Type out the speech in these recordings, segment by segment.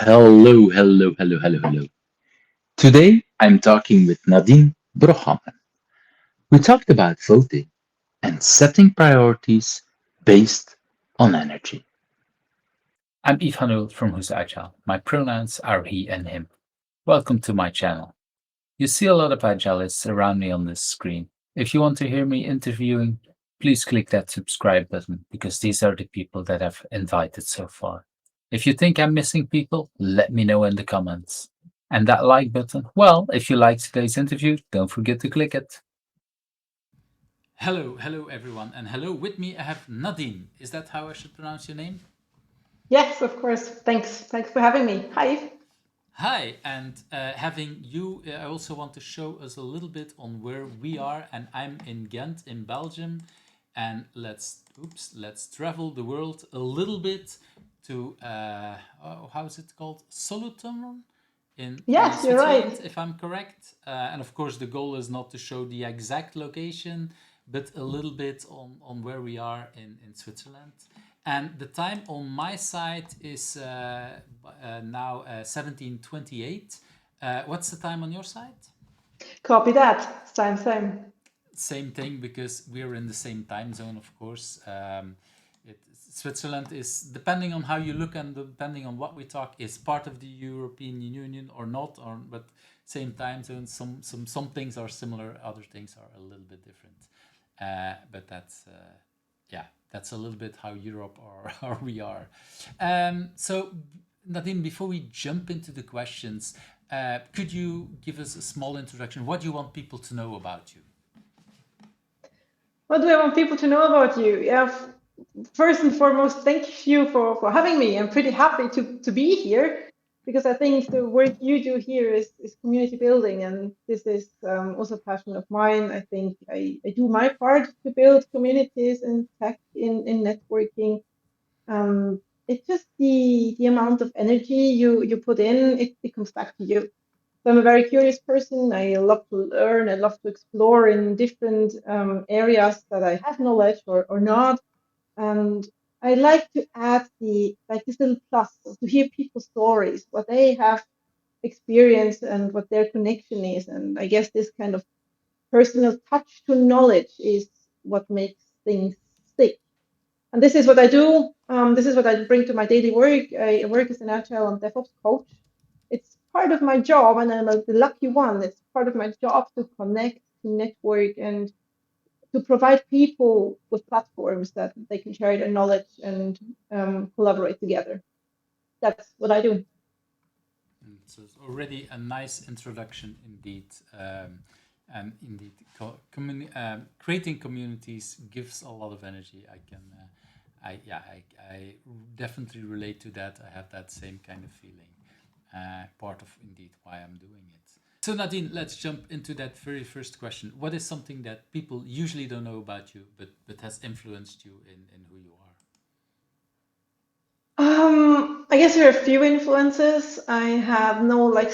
Hello. Today I'm talking with Nadine Broghammer. We talked about voting and setting priorities based on energy. I'm Ivanul from Who's Agile. My pronouns are he and him. Welcome to my channel. You see a lot of agilists around me on this screen. If you want to hear me interviewing, please click that subscribe button because these are the people that I've invited so far. If you think I'm missing people, let me know in the comments. And that like button, well, if you liked today's interview, don't forget to click it. Hello everyone, and hello with me I have Nadine. Is that how I should pronounce your name? Yes, of course. Thanks for having me. Hi. Hi, and having you, I also want to show us a little bit on where we are, and I'm in Ghent, in Belgium, and let's travel the world a little bit to how is it called, Solutum, in Yes, you're Switzerland, right. if I'm correct. And of course, the goal is not to show the exact location, but a little bit on where we are in Switzerland. And the time on my side is now 17:28. What's the time on your side? Copy that. Same. Same thing because we're in the same time zone, of course. Switzerland is, depending on how you look and depending on what we talk, is part of the European Union or not, but same time zone. Some things are similar, other things are a little bit different. But yeah, that's a little bit how Europe or we are. So, Nadine, before we jump into the questions, could you give us a small introduction? What do you want people to know about you? What do I want people to know about you? Yeah, first and foremost, thank you for having me. I'm pretty happy to be here because I think the work you do here is community building, and this is also a passion of mine. I think I do my part to build communities and tech in networking. It's just the amount of energy you put in, it comes back to you. So I'm a very curious person. I love to learn. I love to explore in different areas that I have knowledge or not. And I like to add the like this little plus to hear people's stories, what they have experienced and what their connection is. And I guess this kind of personal touch to knowledge is what makes things stick. And this is what I do. This is what I bring to my daily work. I work as an agile and DevOps coach. It's part of my job, and I'm the lucky one. It's part of my job to connect, to network, and to provide people with platforms that they can share their knowledge and collaborate together. That's what I do. So it's already a nice introduction indeed. And indeed, creating communities gives a lot of energy. I definitely relate to that. I have that same kind of feeling. Part of indeed why I'm doing it. So Nadine, let's jump into that very first question. What is something that people usually don't know about you, but has influenced you in who you are? I guess there are a few influences. I have no like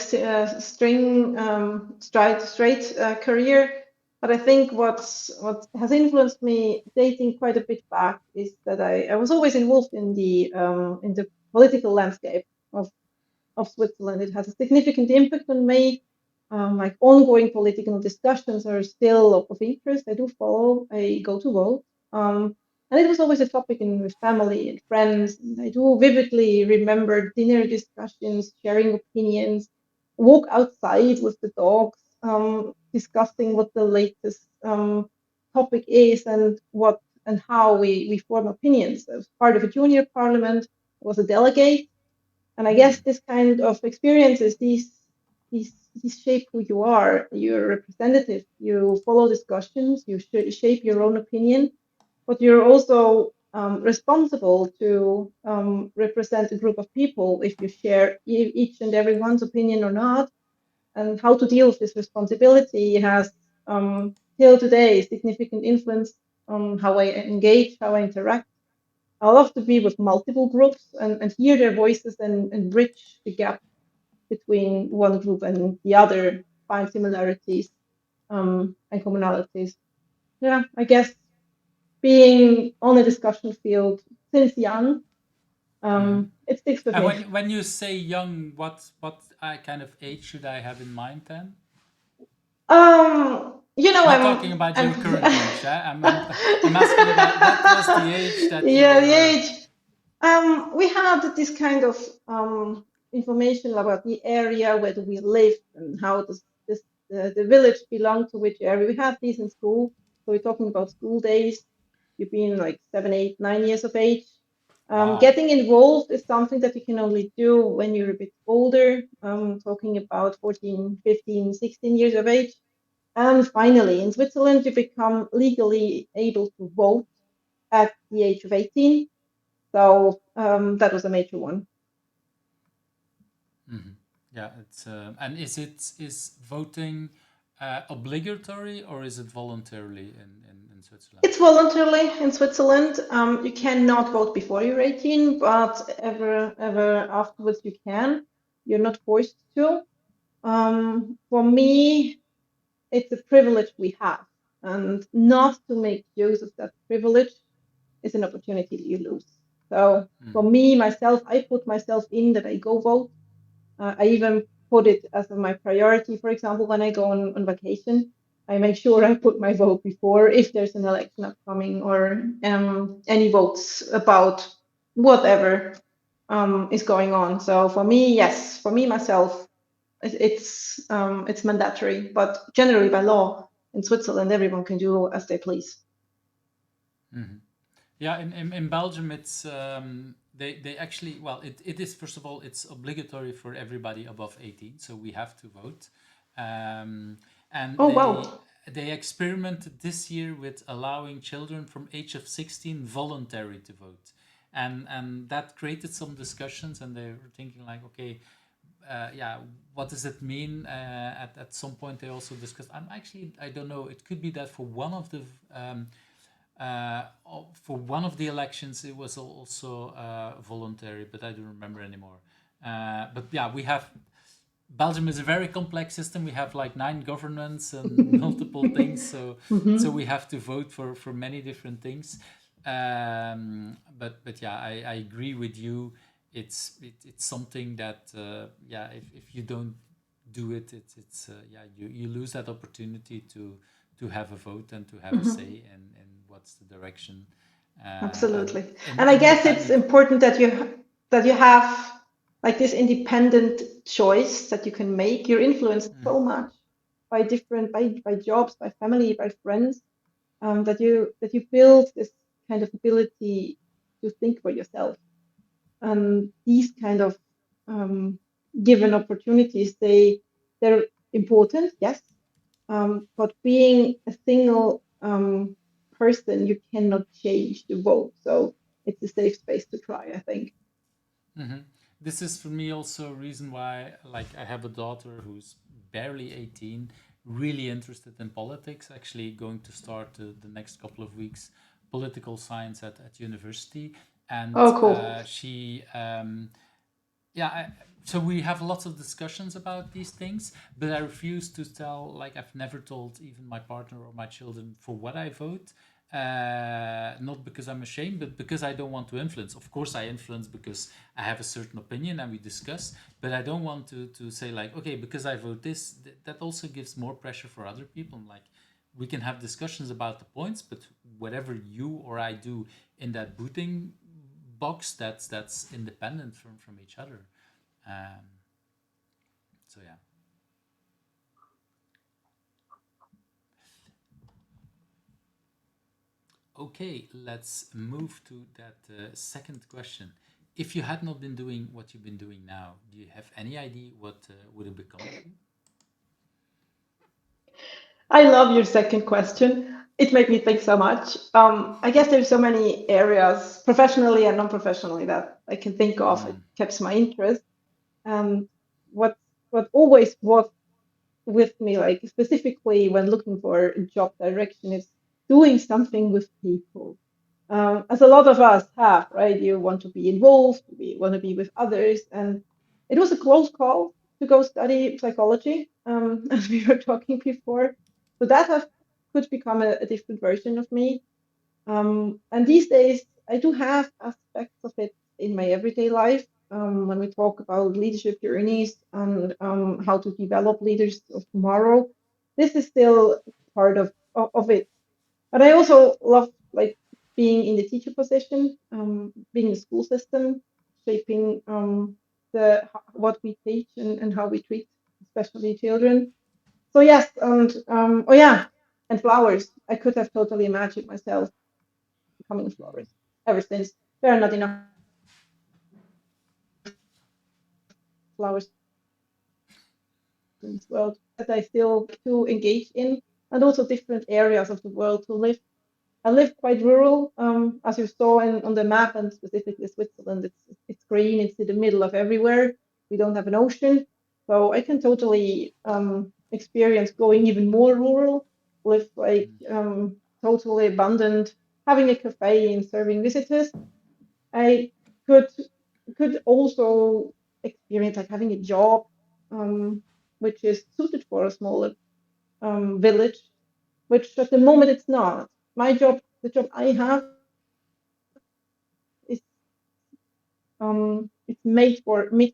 straight career, but I think what has influenced me dating quite a bit back is that I was always involved in the political landscape of of Switzerland. It has a significant impact on me. Like ongoing political discussions are still of interest. I do follow. I go to vote. And it was always a topic in with family and friends. And I do vividly remember dinner discussions, sharing opinions, walk outside with the dogs, discussing what the latest topic is and what and how we form opinions. I was part of a junior parliament. I was a delegate, and I guess this kind of experiences, these shape who you are. You're a representative. You follow discussions. You shape your own opinion, but you're also responsible to represent a group of people if you share each and every one's opinion or not. And how to deal with this responsibility has till today significant influence on how I engage, how I interact. I love to be with multiple groups and hear their voices and bridge the gap between one group and the other, find similarities and commonalities. Yeah, I guess being on a discussion field since young It sticks with And me. when you say young, what kind of age should I have in mind then? Not talking about I'm your current age. Eh? I'm asking about what was the age that you yeah, the were. age. We had this kind of information about the area where do we live and how does this the village belong to which area. We had these in school, so we're talking about school days. You've been like 7, 8, 9 years of age. Wow. Getting involved is something that you can only do when you're a bit older, talking about 14, 15, 16 years of age. And finally, in Switzerland, you become legally able to vote at the age of 18. So that was a major one. Hmm. Yeah, it's and is voting obligatory or is it voluntarily in Switzerland? It's voluntarily in Switzerland. You cannot vote before you're 18, but ever afterwards you can. You're not forced to. For me, it's a privilege we have, and not to make use of that privilege is an opportunity you lose. So for Hmm. me, myself, I put myself in that I go vote. I even put it as my priority. For example, when I go on vacation, I make sure I put my vote before if there's an election upcoming or any votes about whatever is going on. So for me, yes, for me myself, it's mandatory, but generally by law in Switzerland, everyone can do as they please. Hmm. Yeah, in Belgium, it's they actually well, it is first of all it's obligatory for everybody above 18, so we have to vote, and Oh wow. they experimented this year with allowing children from age of 16 voluntary to vote, and that created some discussions, and they were thinking like, okay, yeah, what does it mean? At some point, they also discussed. I don't know. It could be that for one of the elections, it was also voluntary, but I don't remember anymore. But yeah, we have Belgium is a very complex system. We have like 9 governments and multiple things, so Hmm. we have to vote for many different things. But yeah, I agree with you. It's something that yeah, if you don't do it, it's yeah, you lose that opportunity to have a vote and to have a Hmm. say in what's the direction and Absolutely. And I guess it's independent. important that you have like this independent choice that you can make. You're influenced so Mhm. much by different by jobs, by family, by friends, that you build this kind of ability to think for yourself. And these kind of um, given opportunities, they're important, yes. But being a single person, you cannot change the vote. So it's a safe space to try, I think. Hmm. This is for me also a reason why, like, I have a daughter who's barely 18, really interested in politics, actually going to start the next couple of weeks political science at university. And Oh, cool. she, yeah, so we have lots of discussions about these things, but I refuse to tell, like, I've never told even my partner or my children for what I vote. Not because I'm ashamed, but because I don't want to influence. Of course, I influence because I have a certain opinion and we discuss, but I don't want to say, like, okay, because I vote this, that also gives more pressure for other people. Like, we can have discussions about the points, but whatever you or I do in that booting box, that's independent from each other. Um, so yeah. Okay, let's move to that second question. If you had not been doing what you've been doing now, do you have any idea what would have become of you? I love your second question. It made me think so much. I guess there's so many areas, professionally and non-professionally, that I can think of. It Mm, keeps my interest. And what what always was with me, like specifically when looking for a job direction, is doing something with people. As a lot of us have, right? You want to be involved, you want to be with others, and it was a close call to go study psychology, as we were talking before. So that could become a different version of me. And these days, I do have aspects of it in my everyday life. When we talk about leadership journeys and how to develop leaders of tomorrow, this is still part of it. But I also love like being in the teacher position, being in the school system, shaping what we teach and how we treat, especially children. So yes, and oh yeah, and flowers. I could have totally imagined myself becoming a florist ever since there are not enough flowers in this world that I still to engage in, and also different areas of the world to live. I live quite rural, as you saw on the map, and specifically Switzerland. It's green. It's in the middle of everywhere. We don't have an ocean, so I can totally experience going even more rural, live like totally abundant, having a cafe and serving visitors. I could could also experience like having a job, um, which is suited for a smaller village, which at the moment it's not. My job, the job I have, is it's made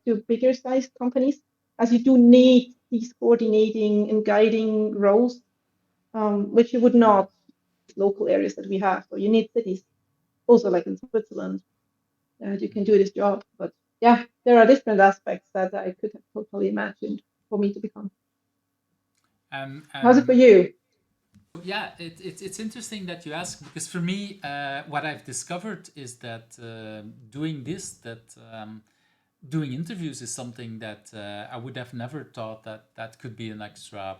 to bigger size companies, as you do need these coordinating and guiding roles, which you would not local areas that we have. So you need cities, also like in Switzerland, you can do this job. But yeah, there are different aspects that I could have totally imagined for me to become. Um, How's it for um, you? yeah, it's interesting that you ask because for me, what I've discovered is that doing this, that doing interviews is something that I would have never thought that that could be an extra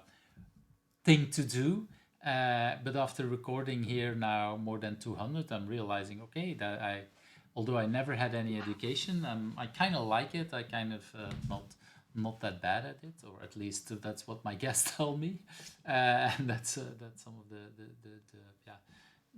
thing to do. But after recording here now more than 200, I'm realizing, okay, that although I never had any education, I kind of like it. I kind of not that bad at it, or at least that's what my guests tell me, and that's some of the yeah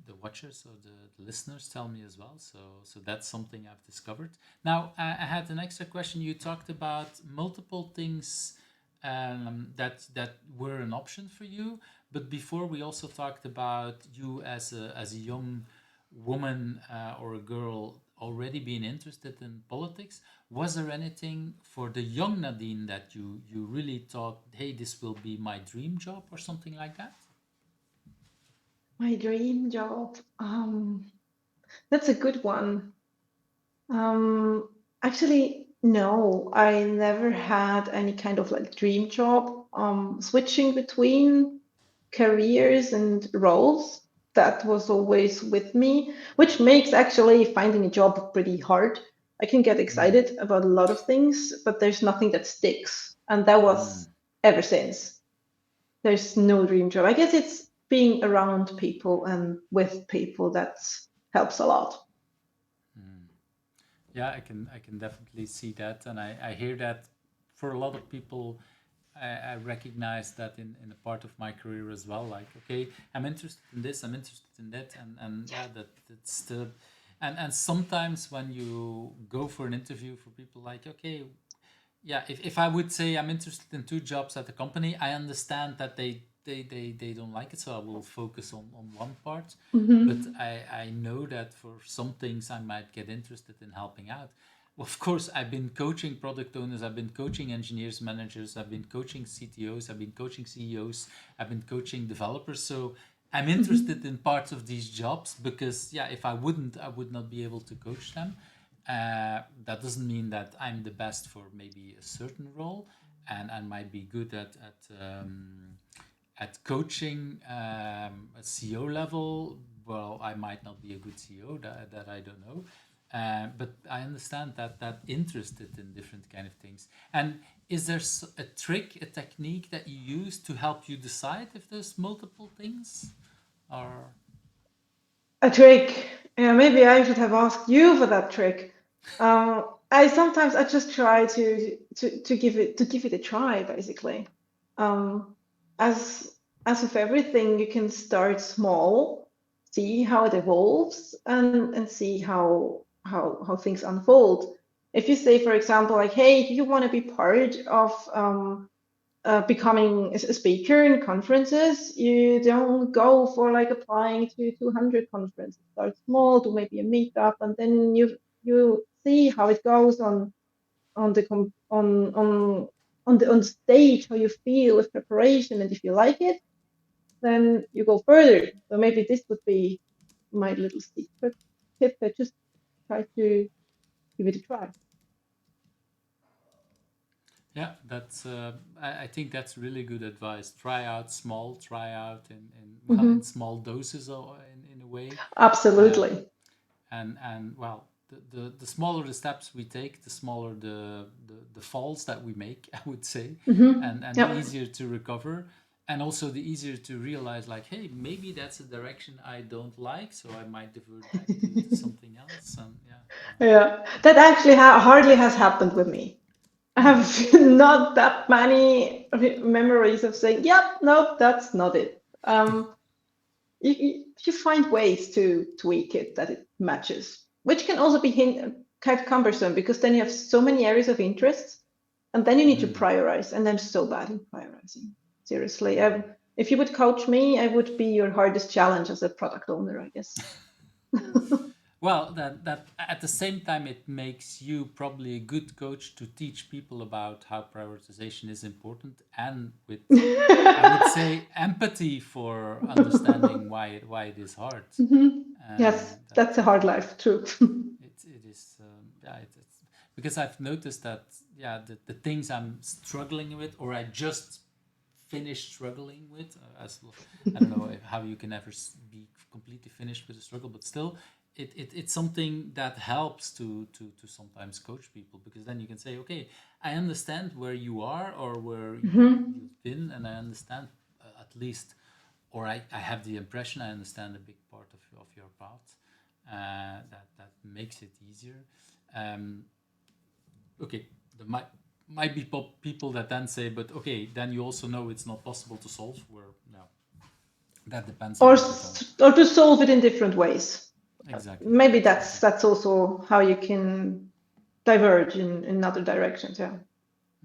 the watchers or the listeners tell me as well. So that's something I've discovered. Now I had an extra question. You talked about multiple things that were an option for you, but before we also talked about you as a young woman or a girl already being interested in politics. Was there anything for the young Nadine that you really thought, hey, this will be my dream job or something like that? My dream job. That's a good one. Um, Actually, no, I never had any kind of like dream job. Switching between careers and roles, that was always with me, which makes actually finding a job pretty hard. I can get Mm, excited about a lot of things, but there's nothing that sticks. And that mm, was ever since. There's no dream job. I guess it's being around people and with people that helps a lot. mm. Yeah, I can definitely see that, and I hear that for a lot of people. I recognize that in a part of my career as well. Like, okay, I'm interested in this, I'm interested in that, and yeah, that's the and sometimes when you go for an interview for people like, okay, yeah, if I would say I'm interested in two jobs at the company, I understand that they don't like it, so I will focus on one part. But Hmm. I know that for some things I might get interested in helping out. Of course, I've been coaching product owners, I've been coaching engineers, managers, I've been coaching CTOs, I've been coaching CEOs, I've been coaching developers. So I'm Hmm. interested in parts of these jobs because, yeah, if I wouldn't, I would not be able to coach them. That doesn't mean that I'm the best for maybe a certain role, and I might be good at coaching a CEO level. Well, I might not be a good CEO. That I don't know. But I understand that interested in different kind of things. And is there a trick, a technique that you use to help you decide if there's multiple things, or? A trick. Yeah, maybe I should have asked you for that trick. I sometimes I just try to give it a try, basically. Um, as as with everything, you can start small, see how it evolves, and see how things unfold. If you say, for example, like, hey, do you want to be part of becoming a speaker in conferences, you don't go for like applying to 200 conferences. Start small, do maybe a meetup, and then you see how it goes on the on stage, how you feel with preparation, and if you like it, then you go further. So maybe this would be my little secret tip. Just try to give it a try. Yeah, that's. I think that's really good advice. Try out small. Try out in well in Hmm. small doses, or in a way, uh, Absolutely. and well, the smaller the steps we take, the smaller the falls that we make. I would say, Hmm. and the Yep. easier to recover, and also the easier to realize, like, hey, maybe that's a direction I don't like, so I might divert back to something else. And yeah, Yeah, that actually hardly has happened with me. I hmm, have not that many memories of saying, "Yep, nope, that's not it." You find ways to tweak it that it matches, which can also be kind of cumbersome because then you have so many areas of interest, and then you need to hmm, prioritize. And I'm so bad in prioritizing. Seriously, hmm. if you would coach me, I would be your hardest challenge as a product owner, I guess. Well, that at the same time, it makes you probably a good coach to teach people about how prioritization is important, and with, I would say, empathy for understanding why it is hard. Mhm. Yes, That that's a hard life, true. it is, yeah, it's because I've noticed that, yeah, the things I'm struggling with, or I just finished struggling with, I don't know how you can ever be completely finished with a struggle, but still, it's something that helps to sometimes coach people, because then you can say, okay, I understand where you are, or where Hmm. you've been, and I understand, at least, or I have the impression I understand a big part of your path. That makes it easier. Um, okay, there might be people that then say, but okay, then you also know it's not possible to solve. Where no, that depends a Or little bit on. or to solve it in different ways. Exactly, Maybe exactly. that's also how you can diverge in other directions. Yeah.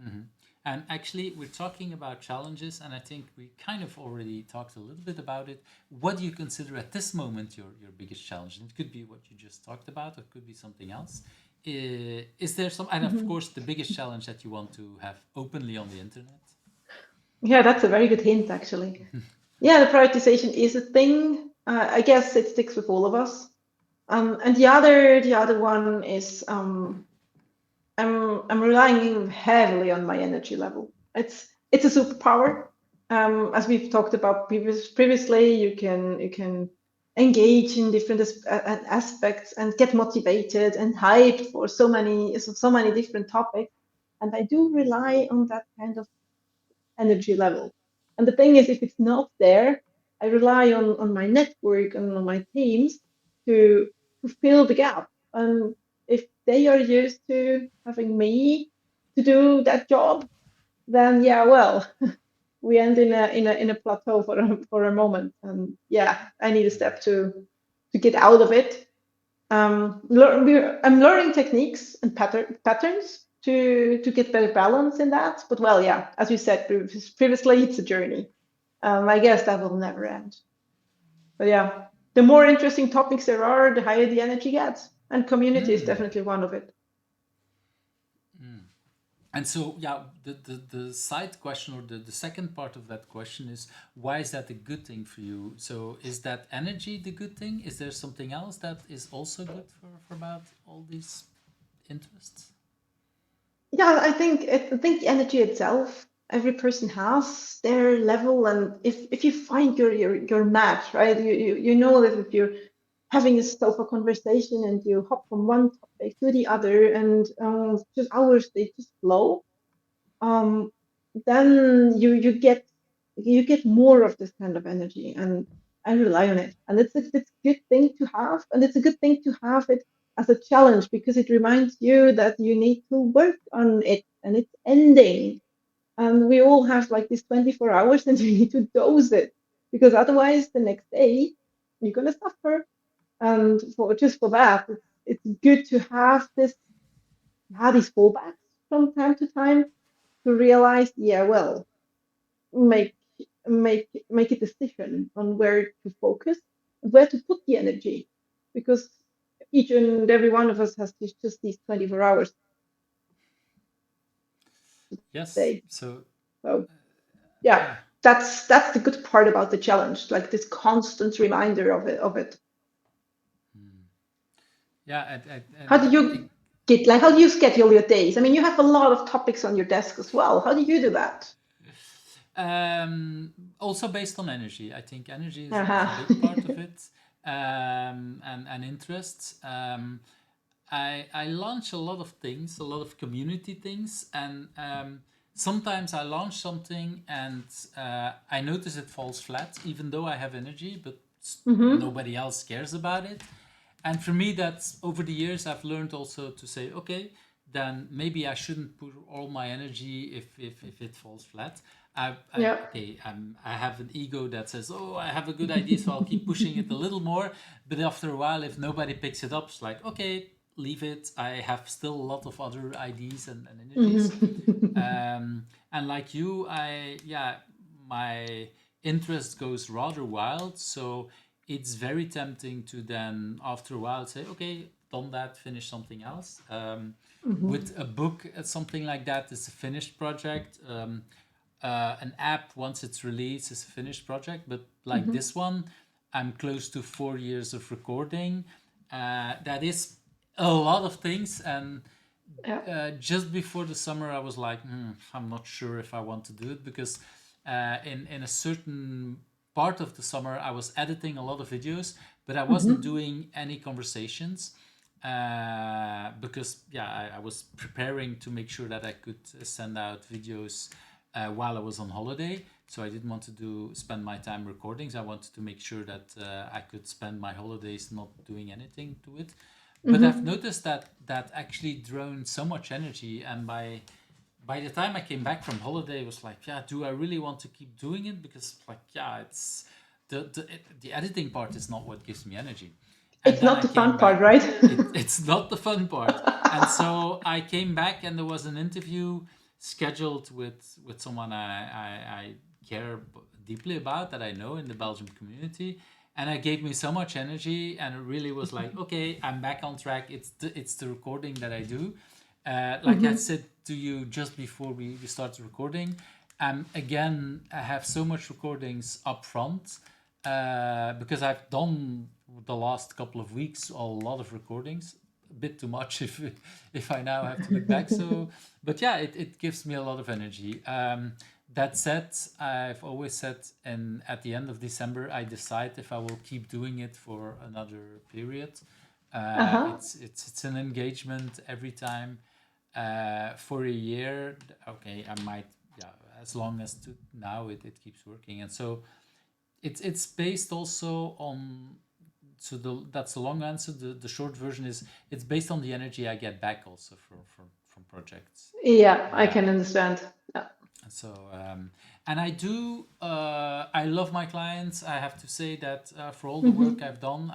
Hmm. And actually, we're talking about challenges, and I think we kind of already talked a little bit about it. What do you consider at this moment your biggest challenge? And it could be what you just talked about, or it could be something else. Is there some, and of Hmm. course, the biggest challenge that you want to have openly on the internet? Yeah, that's a very good hint, actually. Yeah, the prioritization is a thing. I guess it sticks with all of us. And the other one is I'm relying heavily on my energy level. It's a superpower. As we've talked about previously, you can engage in different aspects and get motivated and hyped for so many different topics. And I do rely on that kind of energy level. And the thing is, if it's not there, I rely on my network and on my teams to fill the gap. And if they are used to having me to do that job, then yeah, well, we end in a plateau for a moment. And yeah, I need a step to get out of it. I'm learning techniques and patterns to get better balance in that. But well, yeah, as you said previously, it's a journey. I guess that will never end. But yeah, the more interesting topics there are, the higher the energy gets, and community is Mm. definitely one of it. And so, yeah, the side question, or the second part of that question is, why is that a good thing for you? So is that energy the good thing? Is there something else that is also good for about all these interests? Yeah, I think energy itself, every person has their level, and if you find your match, right? You know that if you're having a sofa conversation and you hop from one topic to the other, and just hours they just flow, um, then you get more of this kind of energy, and I rely on it, and it's a good thing to have, and it's a good thing to have it as a challenge because it reminds you that you need to work on it, and it's ending, and we all have like these 24 hours, and you need to dose it because otherwise the next day you're gonna suffer, and for that it's good to have these fallbacks from time to time to realize, yeah, well, make make a decision on where to focus, where to put the energy, because each and every one of us has just these 24 hours Yes. a day. So So yeah, yeah. that's the good part about the challenge, like this constant reminder of it. Hmm. Yeah. How do you how do you schedule your days? I mean, you have a lot of topics on your desk as well. How do you do that? Also based on energy. I think energy is a Uh-huh. big part of it, and interests. I launch a lot of things, a lot of community things, and sometimes I launch something and I notice it falls flat, even though I have energy, but Mm-hmm. nobody else cares about it. And for me, that's over the years I've learned also to say, okay, then maybe I shouldn't put all my energy if it falls flat. Yeah. I have an ego that says, oh, I have a good idea, so I'll keep pushing it a little more. But after a while, if nobody picks it up, it's like, okay, leave it. I have still a lot of other ideas and energies. Mm-hmm. And like you, my interest goes rather wild. So it's very tempting to then, after a while, say, okay, done that, finish something else. Mm-hmm. With a book, something like that is a finished project. An app, once it's released, is a finished project. But like Mm-hmm. this one, I'm close to 4 years of recording. That is a lot of things. And Yeah. just before the summer, I was like, I'm not sure if I want to do it because in a certain part of the summer, I was editing a lot of videos, but I wasn't Mm-hmm. doing any conversations because I was preparing to make sure that I could send out videos while I was on holiday. So I didn't want to spend my time recordings. I wanted to make sure that I could spend my holidays not doing anything to it. But I've Mm-hmm. noticed that actually drained so much energy, and by the time I came back from holiday, it was like, yeah, do I really want to keep doing it? Because like, yeah, it's the editing part is not what gives me energy. And It's then not I the came fun part, back. right? It's not the fun part. And so I came back, and there was an interview scheduled with someone I care deeply about, that I know in the Belgium community, and it gave me so much energy, and it really was like, okay, I'm back on track. It's the recording that I do. Like I Mm-hmm. said to you just before we started recording, again, I have so much recordings up front because I've done the last couple of weeks a lot of recordings, a bit too much if I now have to look back. So, but yeah, it gives me a lot of energy. That said, I've always said, and at the end of December, I decide if I will keep doing it for another period. Uh-huh. It's an engagement every time for a year. Okay, I might, yeah, as long as now it keeps working. And so it's based also on, so that's the long answer. The short version is it's based on the energy I get back also from projects. Yeah, I uh, can understand. Yeah. so and I love my clients. I have to say that for all the work Mm-hmm. I've done,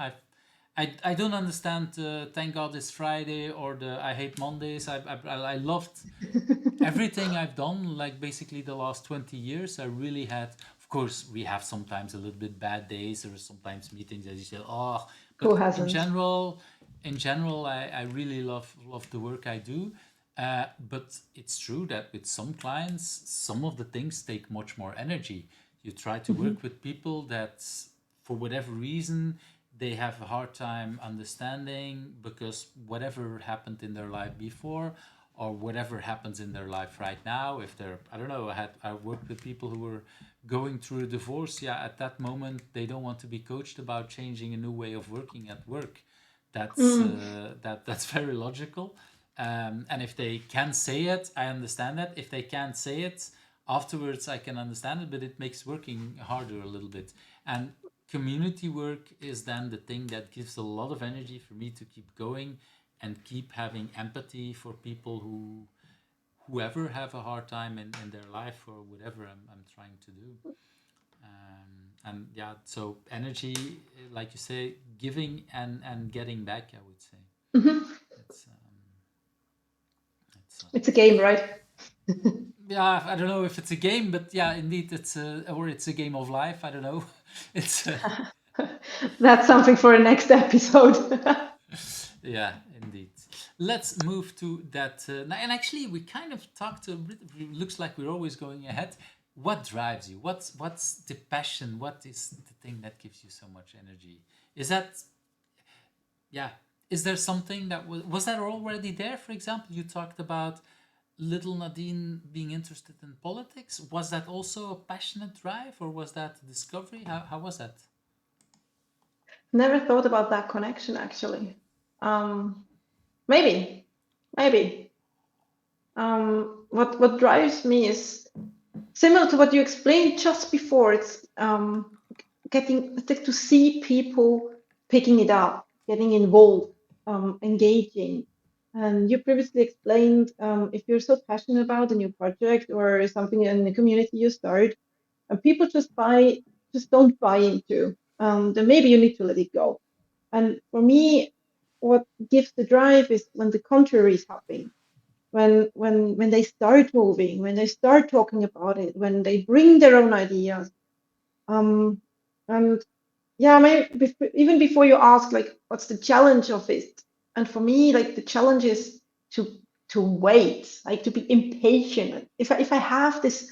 I don't understand thank God it's Friday or the I hate Mondays. I loved everything I've done, like basically the last 20 years. I really had, of course, we have sometimes a little bit bad days or sometimes meetings that you say, oh, Who but hasn't? in general, I really love the work I do. But it's true that with some clients, some of the things take much more energy. You try to Mm-hmm. work with people that, for whatever reason, they have a hard time understanding because whatever happened in their life before or whatever happens in their life right now, if they're, I don't know, I worked with people who were going through a divorce. Yeah, at that moment they don't want to be coached about changing a new way of working at work. Mm. That's very logical. And if they can say it, I understand that. If they can't say it afterwards, I can understand it, but it makes working harder a little bit. And community work is then the thing that gives a lot of energy for me to keep going and keep having empathy for people whoever have a hard time in their life or whatever I'm trying to do. And yeah, so energy, like you say, giving and getting back, I would say. Mm-hmm. It's it's It's a game, right? yeah, I don't know if it's a game, but yeah, indeed, it's a game of life. I don't know. It's That's something for a next episode. Yeah, indeed. Let's move to that. And actually, we kind of talked a bit. It looks like we're always going ahead. What drives you? What's the passion? What is the thing that gives you so much energy? Is that, yeah? Is there something that was that already there? For example, you talked about little Nadine being interested in politics. Was that also a passionate drive, or was that a discovery? How was that? Never thought about that connection actually. Maybe, maybe. What drives me is similar to what you explained just before. It's getting to see people picking it up, getting involved, engaging. And you previously explained if you're so passionate about a new project or something in the community you start, and people just don't buy into, then maybe you need to let it go. And for me, what gives the drive is when the contrary is happening, when they start moving, when they start talking about it, when they bring their own ideas. Um, and yeah, maybe even before you ask, like, what's the challenge of it? And for me, like, the challenge is to to wait, like, to be impatient. If I have this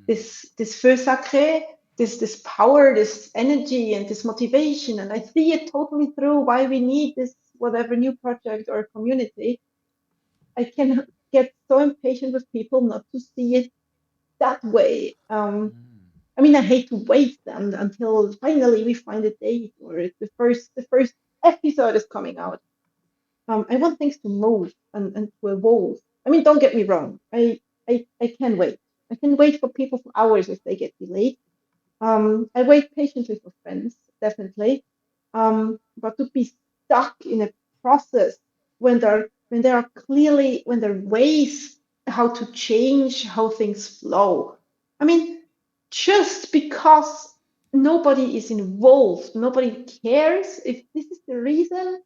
feu sacré, this power, this energy, and this motivation, and I see it totally through why we need this whatever new project or community, I can get so impatient with people not to see it that way. Mm, I mean, I hate to wait then until finally we find a date or the first episode is coming out. I want things to move and to evolve. I mean, don't get me wrong. I can wait. I can wait for people for hours if they get delayed. I wait patiently for friends, definitely. But to be stuck in a process when there are clearly when there are ways how to change how things flow. I mean, just because nobody is involved, nobody cares if this is the reason,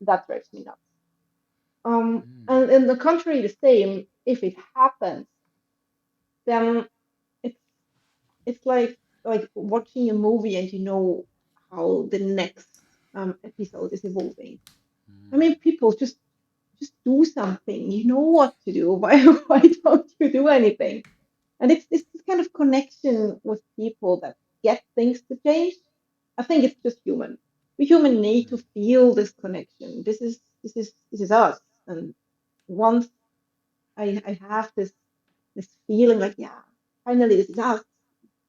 that drives me nuts. mm, And in the contrary, the same. If it happens, then it's it's like watching a movie and you know how the next episode is evolving. I mm, mean, people just do something. You know what to do. Why don't you do anything? And it's this kind of connection with people that get things to change. I think it's just human. We human need to mm, feel this connection. This is us. And once I have this feeling like, yeah, finally this is us.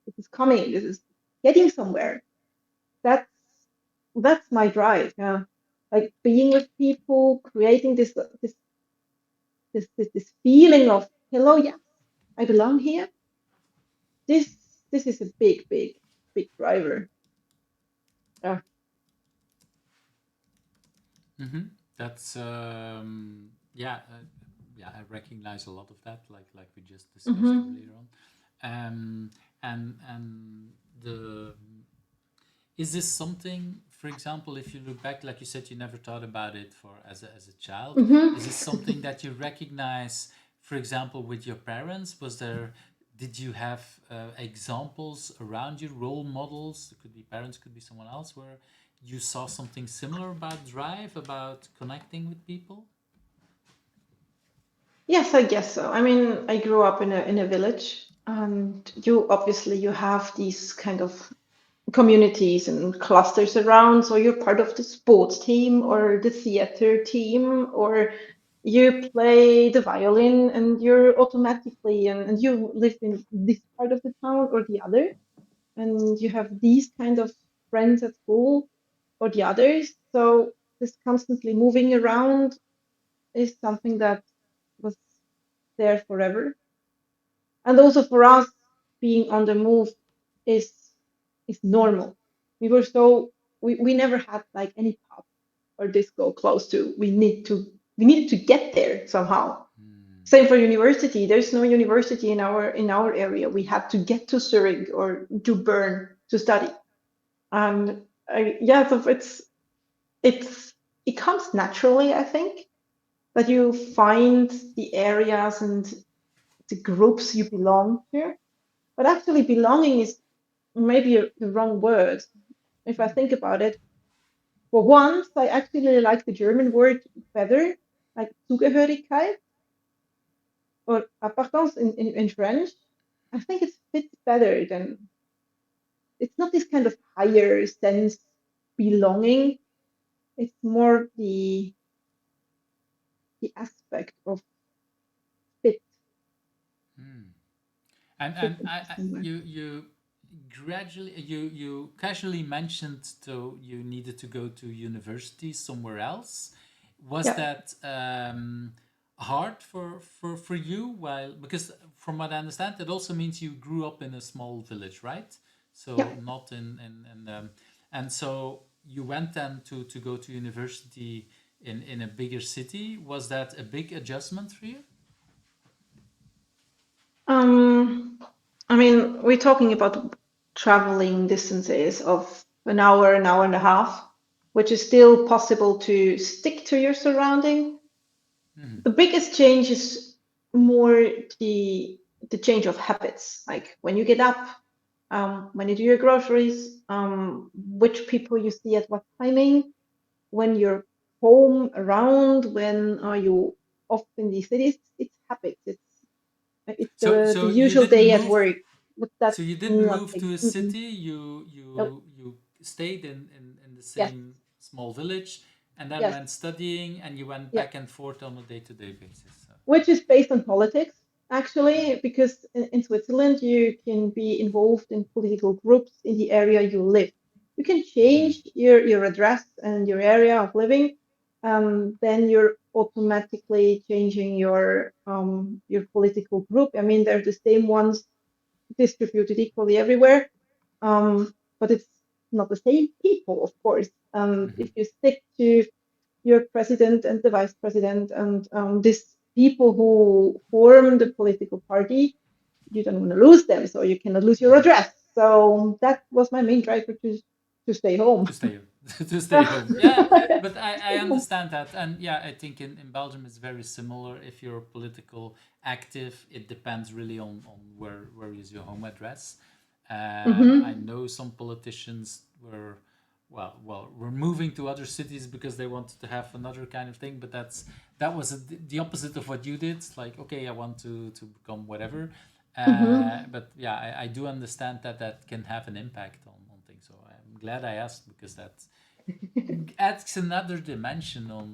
This is coming. This is getting somewhere. That's that's my drive. Yeah, like being with people, creating this feeling of hello, yeah, I belong here. This this is a big driver. Yeah. mm-hmm. That's yeah, yeah. I recognize a lot of that, like we just discussed Hmm. earlier on. And the is this something, for example, if you look back, like you said, you never thought about it for as a child. Hmm. Is this something that you recognize, for example, with your parents? Was there, did you have examples around you, role models? It could be parents, could be someone else, where you saw something similar about drive, about connecting with people? Yes, I guess so. I mean, I grew up in a village, and you have these kind of communities and clusters around. So you're part of the sports team or the theater team, or you play the violin and you're automatically, and you live in this part of the town or the other, and you have these kind of friends at school or the others. So this constantly moving around is something that was there forever. And also for us, being on the move is is normal. We were so we never had like any pub or disco close to. We needed to get there somehow. Hmm. Same for university. There's no university in our area. We had to get to Zurich or to Bern to study. And yeah, so it's it comes naturally, I think, that you find the areas and the groups you belong to. But actually, belonging is maybe the wrong word. If I think about it, For once, I actually like the German word better, like Zugehörigkeit or appartenance in French. I think it fits better than, it's not this kind of higher sense belonging. It's more the aspect of fit, Hmm. And fit into somewhere. you gradually you casually mentioned to you needed to go to university somewhere else. Was Yeah, that hard for you? While because from what I understand, it also means you grew up in a small village, right? yeah. So not in and so you went then to go to university in a bigger city. Was that a big adjustment for you? Um, I mean, we're talking about traveling distances of an hour and a half, which is still possible to stick to your surrounding. Hmm. The biggest change is more the change of habits, like when you get up, when you do your groceries, which people you see at what timing, when you're home around, when are you off in the cities. It's habits. It's the So you usual didn't day at move. work, but that's So you didn't move nothing. to a Mm-mm. city. No. You stayed in the Yes. same small village, and then Yes. went studying, and you went Yeah. back and forth on a day-to-day basis. So. Which is based on politics, actually, because in Switzerland you can be involved in political groups in the area you live. You can Mhm. change your address and your area of living, then you're automatically changing your political group. I mean, they're the same ones distributed equally everywhere, but it's not the same people, of course. And if Mhm. you stick to your president and the vice president and these people who form the political party, you don't want to lose them, so you cannot lose your Mhm. address. So that was my main driver to stay home. To stay to stay home. Yeah, Yeah. but I Stay home. understand that, and yeah, I think in Belgium it's very similar. If you're political active, it depends really on where is your home address. I Hmm. know some politicians were we're moving to other cities because they wanted to have another kind of thing, but that was the opposite of what you did. It's like, okay, I want to become whatever. Hmm. But yeah, I do understand that that can have an impact on things. So I'm glad I asked because that adds another dimension on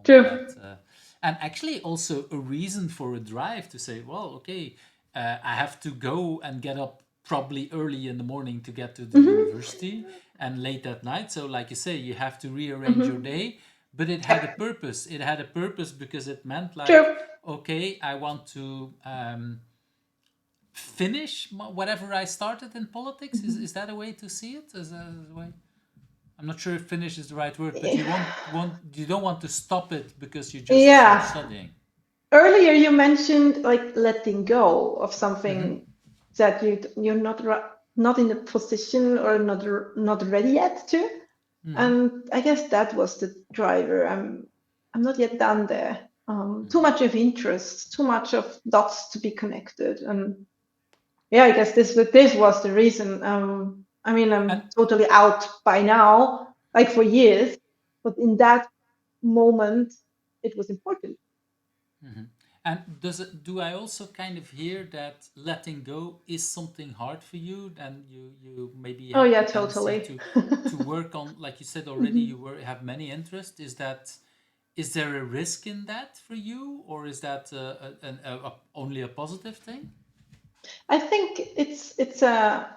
True. that. And actually, also a reason for a drive to say, well, okay, I have to go and get up probably early in the morning to get to the Hmm. university and late at night. So, like you say, you have to rearrange your Hmm. day. But it had a Yeah. purpose. It had a purpose because it meant like, True. okay, I want to finish whatever I started in politics. Mhm. Is that a way to see it? Is that a way? I'm not sure if finish is the right word, but you don't want to stop it because you just start Yeah. studying. Earlier you mentioned like letting go of Mm-hmm. something that you're not in a position or not ready yet to. Mm-hmm. And I guess that was the driver. I'm not yet done there. Too Mm-hmm. much of interest, too much of dots to be connected, and yeah, I guess this was the reason. I mean, I'm And totally out by now, like for years, but in that moment, it was important. mhm. And do I also kind of hear that letting go is something hard for you, and you maybe Oh have yeah, the tendency totally. to work on, like you said already, Mhm. you have many interests. Is there a risk in that for you, or is that only a positive thing? I think it's a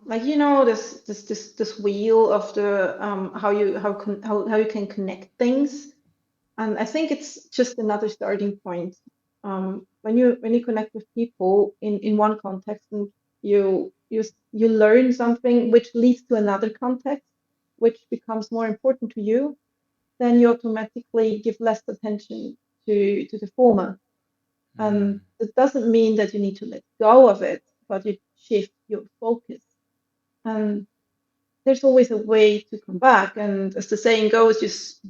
like this wheel of the how you can connect things, and I think it's just another starting point. When you connect with people in one context, and you learn something which leads to another context, which becomes more important to you, then you automatically give less attention to the former. And Mm. it doesn't mean that you need to let go of it, but you shift your focus. And there's always a way to come back. And as the saying goes,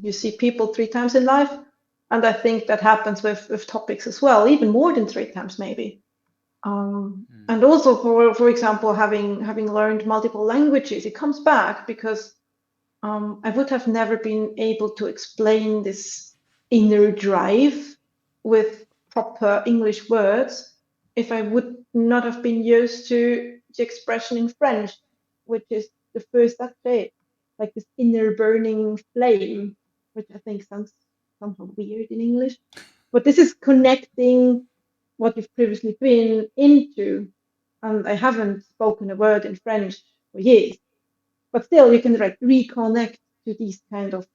you see people three times in life. And I think that happens with topics as well, even more than three times, maybe. And Mm. also, for example, having learned multiple languages, it comes back because I would have never been able to explain this inner drive with proper English words if I would not have been used to the expression in French, which is the first update, like this inner burning flame, which I think sounds somehow weird in English. But this is connecting what you've previously been into. And I haven't spoken a word in French for years, but still you can like reconnect to these kind of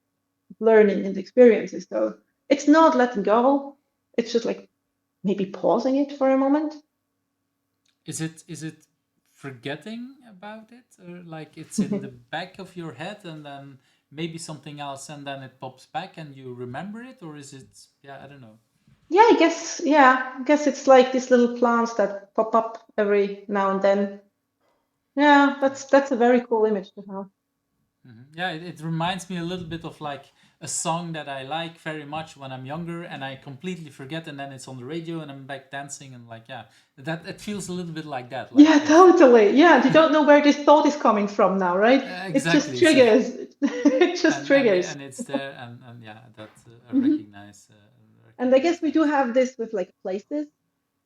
learning and experiences. So it's not letting go. It's just like maybe pausing it for a moment. Is it forgetting about it, or like it's in the back of your head and then maybe something else and then it pops back and you remember it, or is it, yeah, I don't know. Yeah, I guess. Yeah, I guess it's like these little plants that pop up every now and then. Yeah, that's a very cool image to have. Yeah, it reminds me a little bit of like a song that I like very much when I'm younger and I completely forget, and then it's on the radio and I'm back dancing, and like, yeah, that it feels a little bit like that, like Yeah, if totally. Yeah, you don't know where this thought is coming from now, right? It just exactly. So triggers. It just triggers. and it's there, and yeah, that I Mhm. recognize And I guess we that. do have this with like places,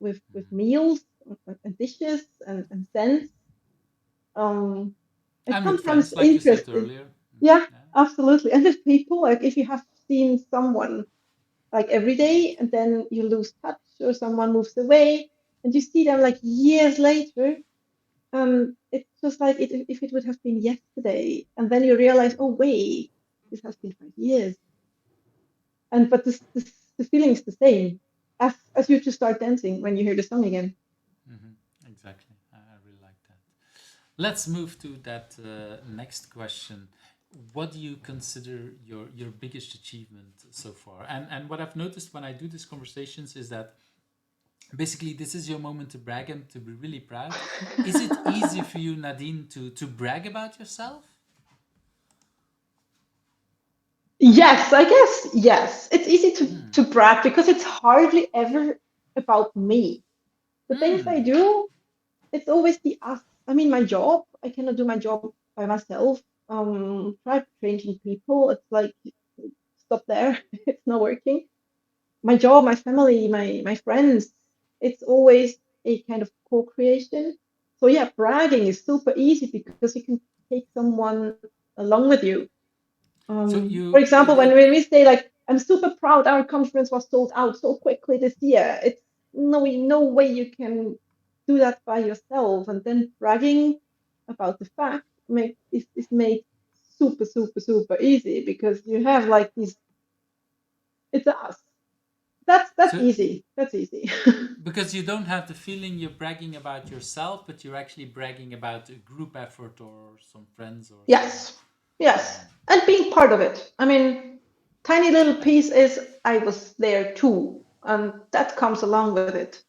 with meals and dishes and scents. Um, it's And with sometimes friends, like you said interesting. earlier. Yeah, Yeah. absolutely. And with people, like if you have seen someone like every day and then you lose touch or someone moves away and you see them like years later, it's just like if it would have been yesterday, and then you realize, oh wait, this has been 5 years, and but this the feeling is the same as you just start dancing when you hear the song again. Exactly. I really like that. Let's move to that next question. What do you consider your biggest achievement so far? And what I've noticed when I do these conversations is that basically this is your moment to brag and to be really proud. Is it easy for you, Nadine, to brag about yourself? Yes, I guess yes. It's easy to brag because it's hardly ever about me. The things I Hmm. do, it's always the us. I mean, my job, I cannot do my job by myself. Try changing people, it's like stop there. It's not working. My job, my family, my friends, it's always a kind of co-creation. So yeah, bragging is super easy because you can take someone along with you. So For you example, when we say like, I'm super proud our conference was sold out so quickly this year, it's no way you can do that by yourself. And then bragging about the fact is made super easy because you have like these, it's us. That's so easy. That's easy. because you don't have the feeling you're bragging about yourself, but you're actually bragging about a group effort or some friends or some. Yes. Yes. And being part of it. I mean, tiny little piece is I was there too. And that comes along with it.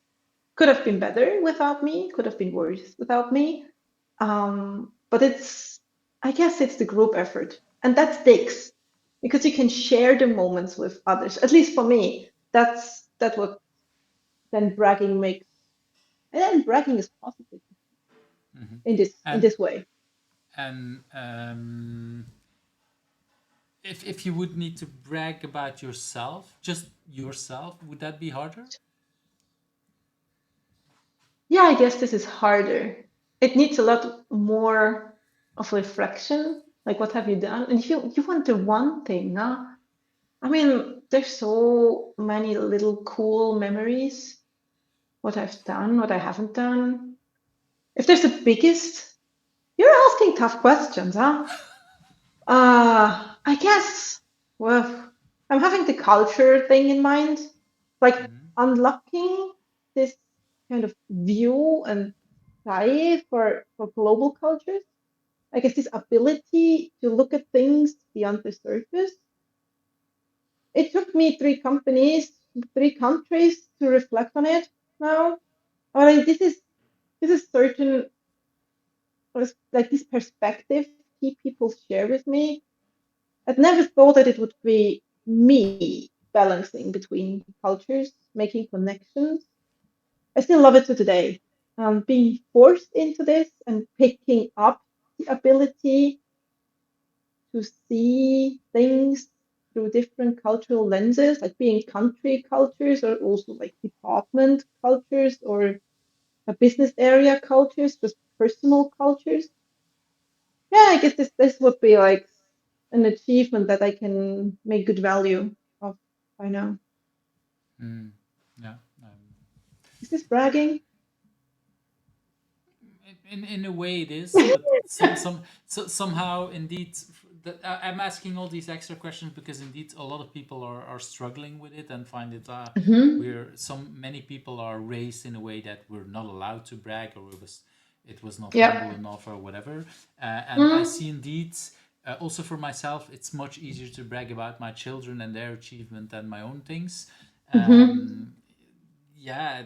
Could have been better without me, could have been worse without me. But I guess it's the group effort. And that sticks because you can share the moments with others. At least for me, that's what then bragging makes. And then bragging is positive in and this way. and if you would need to brag about yourself, just yourself, would that be harder? Yeah, I guess this is harder. It needs a lot more of reflection. Like, what have you done? And if you want the one thing, huh? I mean, there's so many little cool memories. What I've done, what I haven't done. If there's the biggest, you're asking tough questions, huh? I guess. Well, I'm having the culture thing in mind, like unlocking this kind of view and eye for global cultures. I guess this ability to look at things beyond the surface. It took me three countries to reflect on it now. This is certain like this perspective key people share with me. I'd never thought that it would be me balancing between cultures, making connections. I still love it to today. Being forced into this and picking up the ability to see things through different cultural lenses, like being country cultures or also like department cultures or a business area cultures, just personal cultures. Yeah, I guess this would be like an achievement that I can make good value of by now. Mm. Yeah. Is this bragging? In a way it is, but somehow indeed I'm asking all these extra questions because indeed a lot of people are struggling with it and find it Hmm. we're some many people are raised in a way that we're not allowed to brag, or it was not humble Yeah. enough or whatever, and I Mm-hmm. see indeed also for myself it's much easier to brag about my children and their achievement than my own things. um, yeah,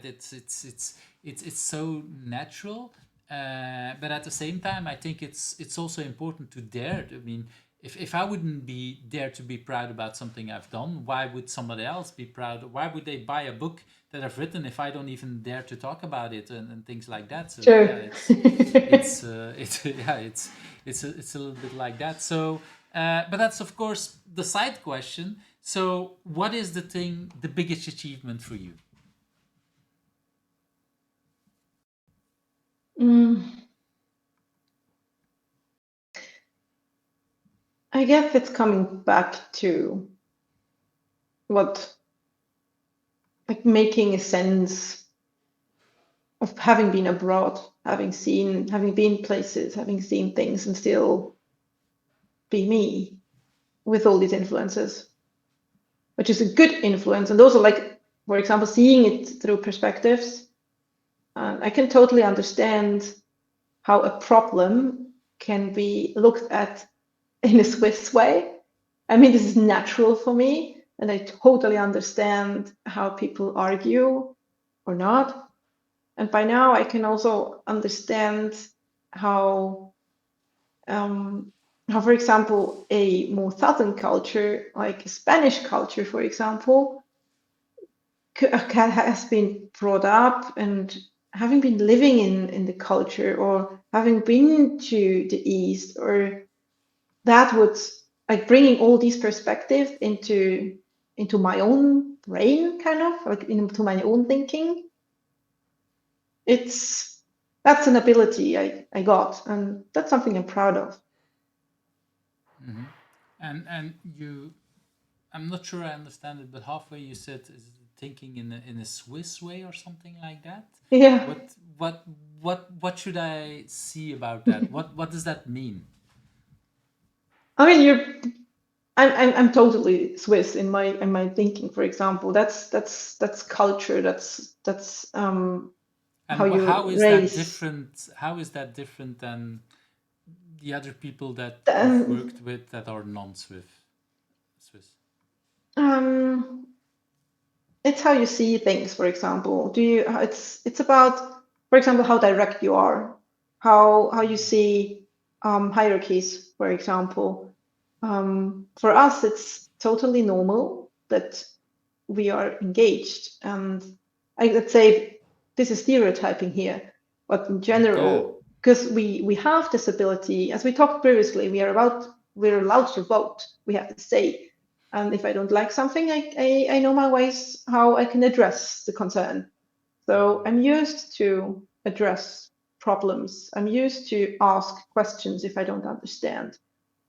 it's so natural, but at the same time I think it's also important to dare I mean, if I wouldn't be dare to be proud about something I've done, why would somebody else be proud? Why would they buy a book that I've written if I don't even dare to talk about it, and things like that? So yeah, Sure. it's yeah, it's a little bit like that. So but that's of course the side question. So what is the biggest achievement for you? Mm, I guess it's coming back to what, like making a sense of having been abroad, having been places, having seen things, and still be me with all these influences, which is a good influence. And those are like, for example, seeing it through perspectives. I can totally understand how a problem can be looked at in a Swiss way. I mean, this is natural for me, and I totally understand how people argue or not. And by now, I can also understand how, um, for example, a more southern culture, like Spanish culture, for example, has been brought up and having been living in the culture or having been to the East, or that would, like bringing all these perspectives into my own brain, kind of like into my own thinking. It's That's an ability I got, and that's something I'm proud of. Hmm. And you, I'm not sure I understand it, but halfway you said is it thinking in a Swiss way or something like that. Yeah. What what what should I see about that? What does that mean? I mean, I'm totally Swiss in my thinking. For example, that's culture. That's how And you how is that raise. different? How is that different than the other people that you've Um, worked with that are non-Swiss? Swiss. um, it's how you see things. For example, do you? It's about, for example, how direct you are, how you see hierarchies. For example, for us, it's totally normal that we are engaged. And let's say this is stereotyping here, but in Yeah. general, because we have this ability, as we talked previously, we're allowed to vote. We have to say, and if I don't like something, I know my ways how I can address the concern. So I'm used to address problems. I'm used to ask questions if I don't understand,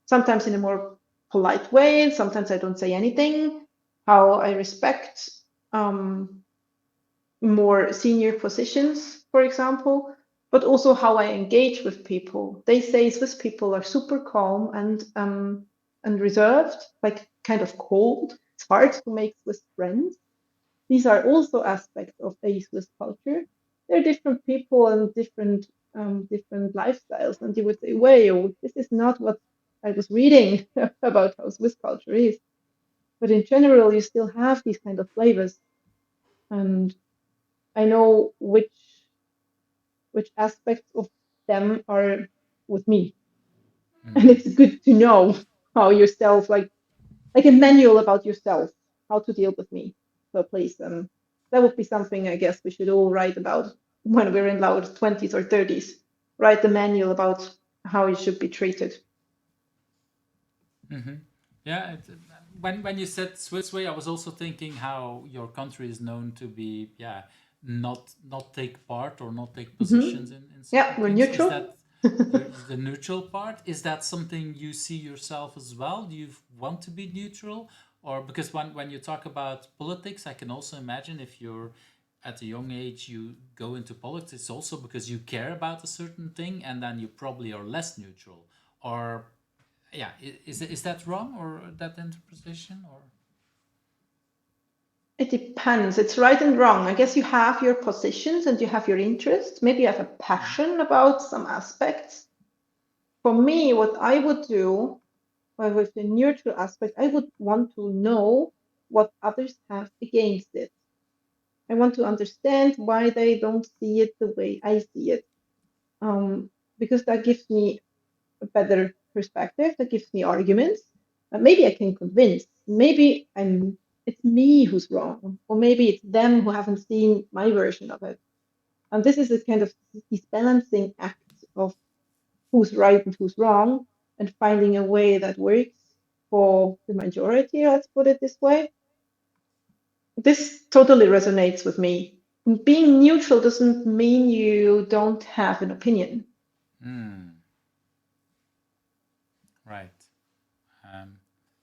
sometimes in a more polite way, sometimes I don't say anything. How I respect um, more senior positions, for example, but also how I engage with people. They say Swiss people are super calm and reserved, like kind of cold. It's hard to make Swiss friends. These are also aspects of a Swiss culture. There are different people and different lifestyles, and you would say, "Well, this is not what I was reading about how Swiss culture is." But in general, you still have these kind of flavors, and I know which aspects of them are with me, and Hmm. it's good to know how yourself, like a manual about yourself, how to deal with me. So please, that would be something I guess we should all write about when we're in our 20s or 30s. Write the manual about how you should be treated. Hmm. Yeah, when you said Swiss way, I was also thinking how your country is known to be, yeah, not take part or not take Hmm. positions in certain Yeah, we're things. Is neutral. that the neutral part? Is that something you see yourself as well? Do you want to be neutral, or because when you talk about politics, I can also imagine if you're at a young age you go into politics, it's also because you care about a certain thing, and then you probably are less neutral, or yeah, is that wrong or that interpretation or It depends. It's right and wrong. I guess you have your positions and you have your interests. Maybe you have a Mhm. passion about some aspects. For me, what I would do, well, with the neutral aspect, I would want to know what others have against it. I want to understand why they don't see it the way I see it, because that gives me a better perspective. That gives me arguments. Maybe I can convince. Maybe it's me who's wrong, or maybe it's them who haven't seen my version of it. And this is a kind of this balancing act of who's right and who's wrong, and finding a way that works for the majority. Let's put it this way. This totally resonates with me. Being neutral doesn't mean you don't have an opinion. mm, right? Um,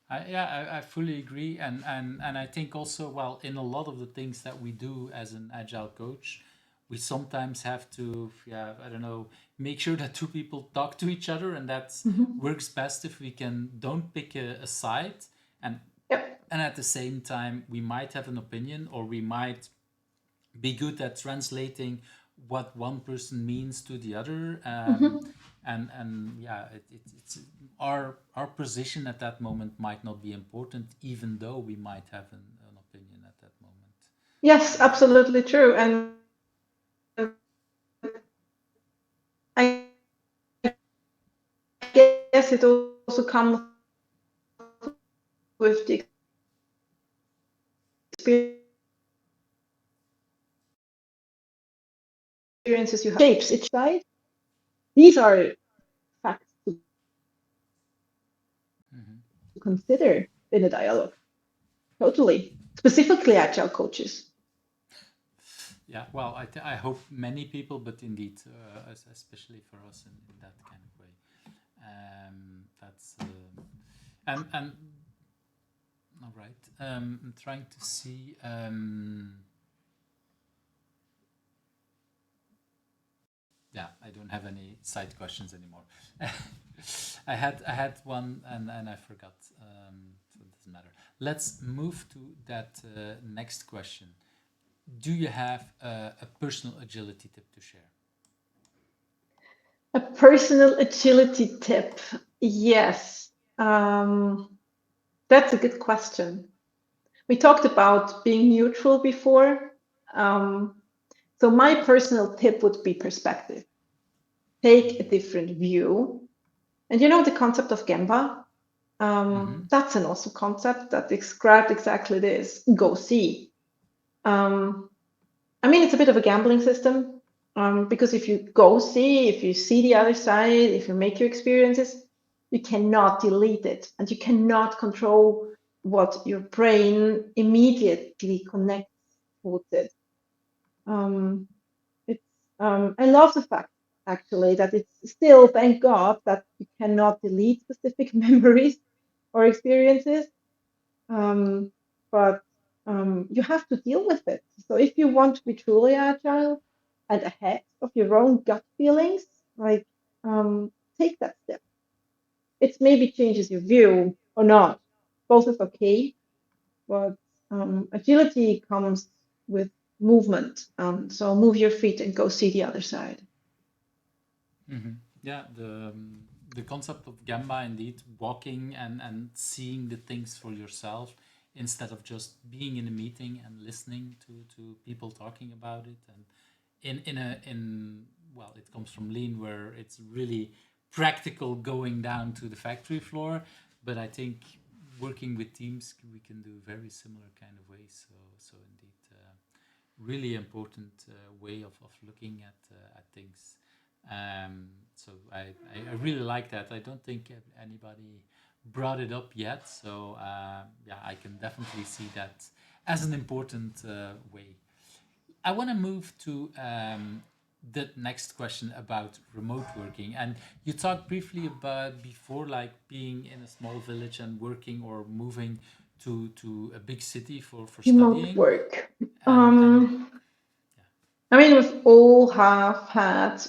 I fully agree, and I think also, well, in a lot of the things that we do as an agile coach, we sometimes have to, yeah, I don't know, make sure that two people talk to each other, and that Mhm. works best if we can don't pick a side, and Yep. and at the same time we might have an opinion, or we might be good at translating what one person means to the other, Mhm. and yeah, it's our position at that moment might not be important, even though we might have an opinion at that moment. Yes, absolutely true. And I guess it also comes with the experiences you have. Shapes each side. These are facts to Mhm. consider in a dialogue. Totally. Specifically, agile coaches. Yeah, well, I hope many people, but indeed, especially for us in that kind of way. That's and all right. I'm trying to see. Yeah, I don't have any side questions anymore. I had one and I forgot. So it doesn't matter. Let's move to that next question. Do you have a personal agility tip to share? A personal agility tip. Yes. Um, that's a good question. We talked about being neutral before. Um, so my personal tip would be perspective. Take a different view. And you know the concept of Gemba? Mm-hmm. That's an awesome concept that described exactly this. Go see. Um, I mean, it's a bit of a gambling system, because if you go see, if you see the other side, if you make your experiences, you cannot delete it, and you cannot control what your brain immediately connects with it. Um, it's I love the fact actually that it's still, thank God, that you cannot delete specific memories or experiences, um, but you have to deal with it. So if you want to be truly agile and ahead of your own gut feelings, like, take that step. It maybe changes your view or not. Both is okay, but agility comes with movement. So move your feet and go see the other side. Mm-hmm. Yeah, the concept of Gemba, indeed, walking and seeing the things for yourself instead of just being in a meeting and listening to people talking about it, and in well, it comes from lean, where it's really practical going down to the factory floor, but I think working with teams we can do very similar kind of ways. So indeed, really important way of looking at things. So I really like that. I don't think anybody brought it up yet. So yeah, I can definitely see that as an important way. I want to move to the next question about remote working. And you talked briefly about before, like being in a small village and working or moving to a big city for Remote studying. work. And I mean, we've all have had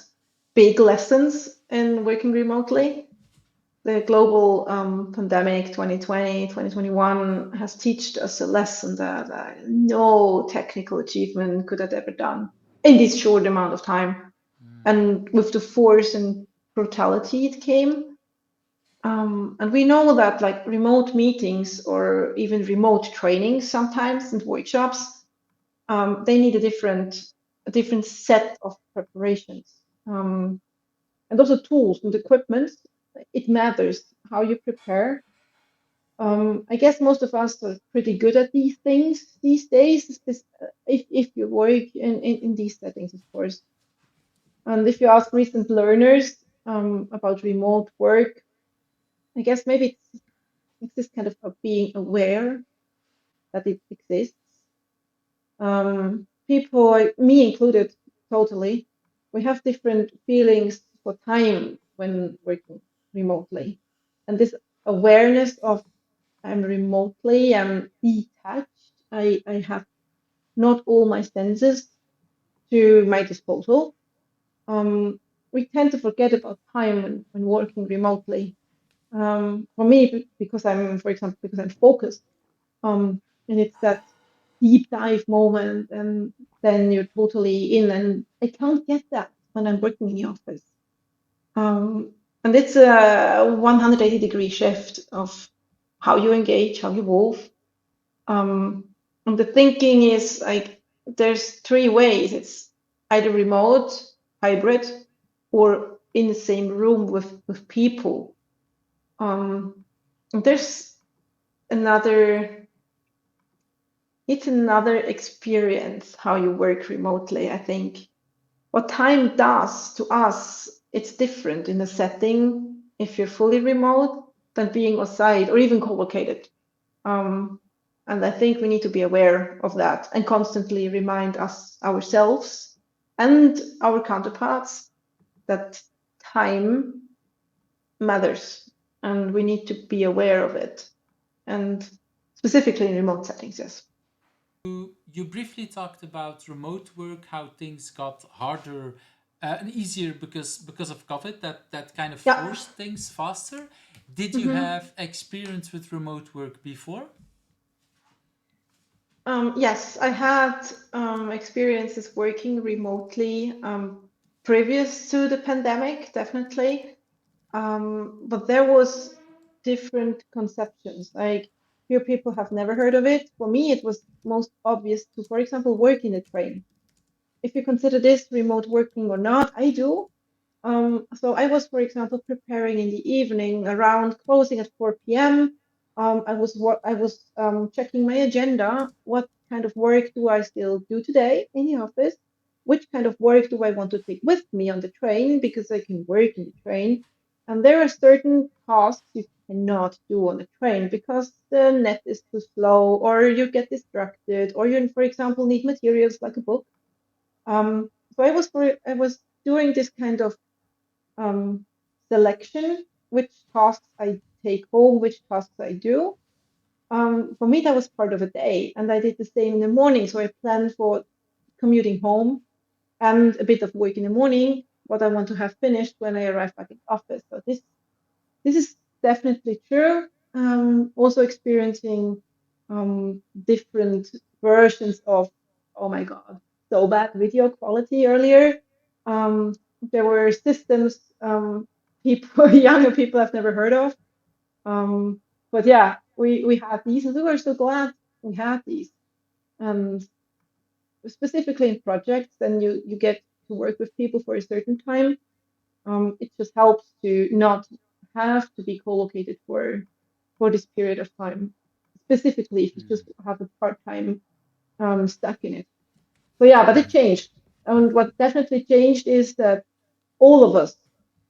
big lessons in working remotely. The global pandemic 2020, 2021 has taught us a lesson that no technical achievement could have ever done in this short amount of time. And with the force and brutality it came. And we know that like remote meetings or even remote trainings sometimes and workshops, they need a different set of preparations. And also tools and equipment. It matters how you prepare. I guess most of us are pretty good at these things these days, if you work in these settings, of course. And if you ask recent learners about remote work, I guess maybe it's this kind of being aware that it exists. People, me included, totally, we have different feelings for time when working remotely. And this awareness of I'm remotely, I'm detached, I have not all my senses to my disposal. We tend to forget about time when working remotely. For me, because I'm, for example, because I'm focused, and it's that deep dive moment, and then you're totally in, and I can't get that when I'm working in the office. And it's a 180-degree shift of how you engage, how you move. And the thinking is like there's three ways. It's either remote, hybrid, or in the same room with people. And there's another it's another experience how you work remotely, I think. What time does to us, it's different in a setting if you're fully remote than being on site or even co-located. And I think we need to be aware of that and constantly remind us ourselves and our counterparts that time matters and we need to be aware of it. And specifically in remote settings, yes. you briefly talked about remote work, how things got harder and easier because of COVID. That kind of Yeah. forced things faster. Did you Mhm. have experience with remote work before? Yes, I had experiences working remotely previous to the pandemic, definitely. But there was different conceptions. Like few people have never heard of it. For me, it was most obvious to, for example, work in a train. If you consider this remote working or not, I do. So I was, for example, preparing in the evening around closing at 4 p.m. I was checking my agenda. What kind of work do I still do today in the office? Which kind of work do I want to take with me on the train because I can work in the train? And there are certain tasks you cannot do on the train because the net is too slow, or you get distracted, or you, for example, need materials like a book. So I was doing this kind of um, selection, which tasks I take home, which tasks I do. For me, that was part of a day, and I did the same in the morning. So I planned for commuting home and a bit of work in the morning, what I want to have finished when I arrive back in the office. So this is definitely true. Also experiencing different versions of, oh my God, so bad video quality earlier. There were systems people, younger people have never heard of. Um, but yeah, we had these, and we were so glad we had these. And specifically in projects, then you get to work with people for a certain time. It just helps to not have to be co-located for this period of time, specifically if you just have a part-time stuck in it. So yeah, but it changed. And what definitely changed is that all of us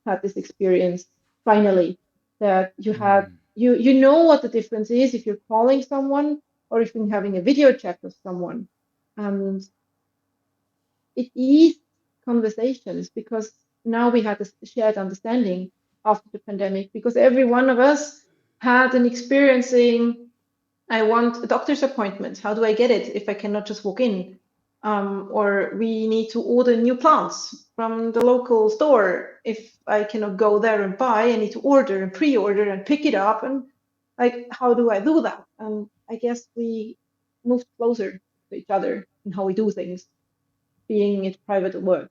had this experience finally, that you had you know what the difference is if you're calling someone or if you're having a video chat with someone. And it eased conversations because now we had a shared understanding after the pandemic, because every one of us had an experiencing, I want a doctor's appointment. How do I get it if I cannot just walk in? Or we need to order new plants from the local store. If I cannot go there and buy, I need to order and pre-order and pick it up. And like, how do I do that? And I guess we moved closer to each other in how we do things, being it private or work.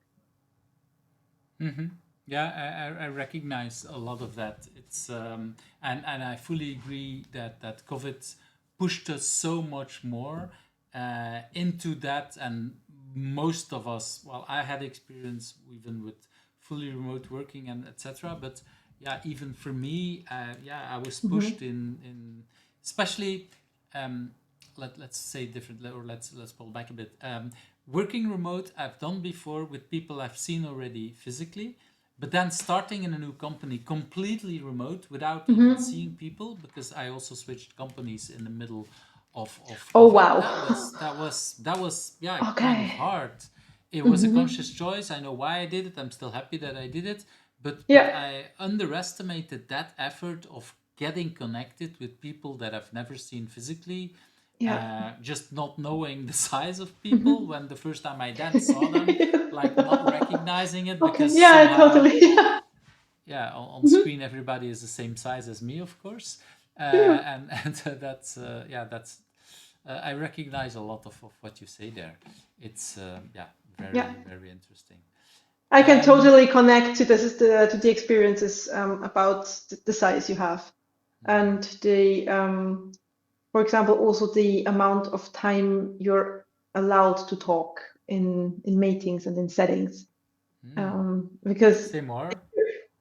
Hmm. Yeah, I recognize a lot of that. It's and I fully agree that COVID pushed us so much more into that, and most of us. Well, I had experience even with fully remote working and etc. But yeah, even for me, yeah, I was Mm-hmm. pushed in especially let's say different, or let's pull back a bit. Working remote I've done before with people I've seen already physically, but then starting in a new company completely remote without even Mm-hmm. seeing people, because I also switched companies in the middle of Oh, COVID. wow. That was yeah, kind of Okay. hard. It was a Mm-hmm. conscious choice. I know why I did it. I'm still happy that I did it, but Yeah. I underestimated that effort of getting connected with people that I've never seen physically, Yeah. just not knowing the size of people Mm-hmm. when the first time I then saw them, like not recognizing it Okay. because Yeah, somehow, totally. yeah, on Mhm. screen everybody is the same size as me, of course, Yeah. and that's yeah, that's I recognize a lot of what you say there. It's yeah, Yeah. very interesting. I can Um, totally connect to the experiences about the size you have, and the for example, also the amount of time you're allowed to talk in meetings and in settings. Because say more.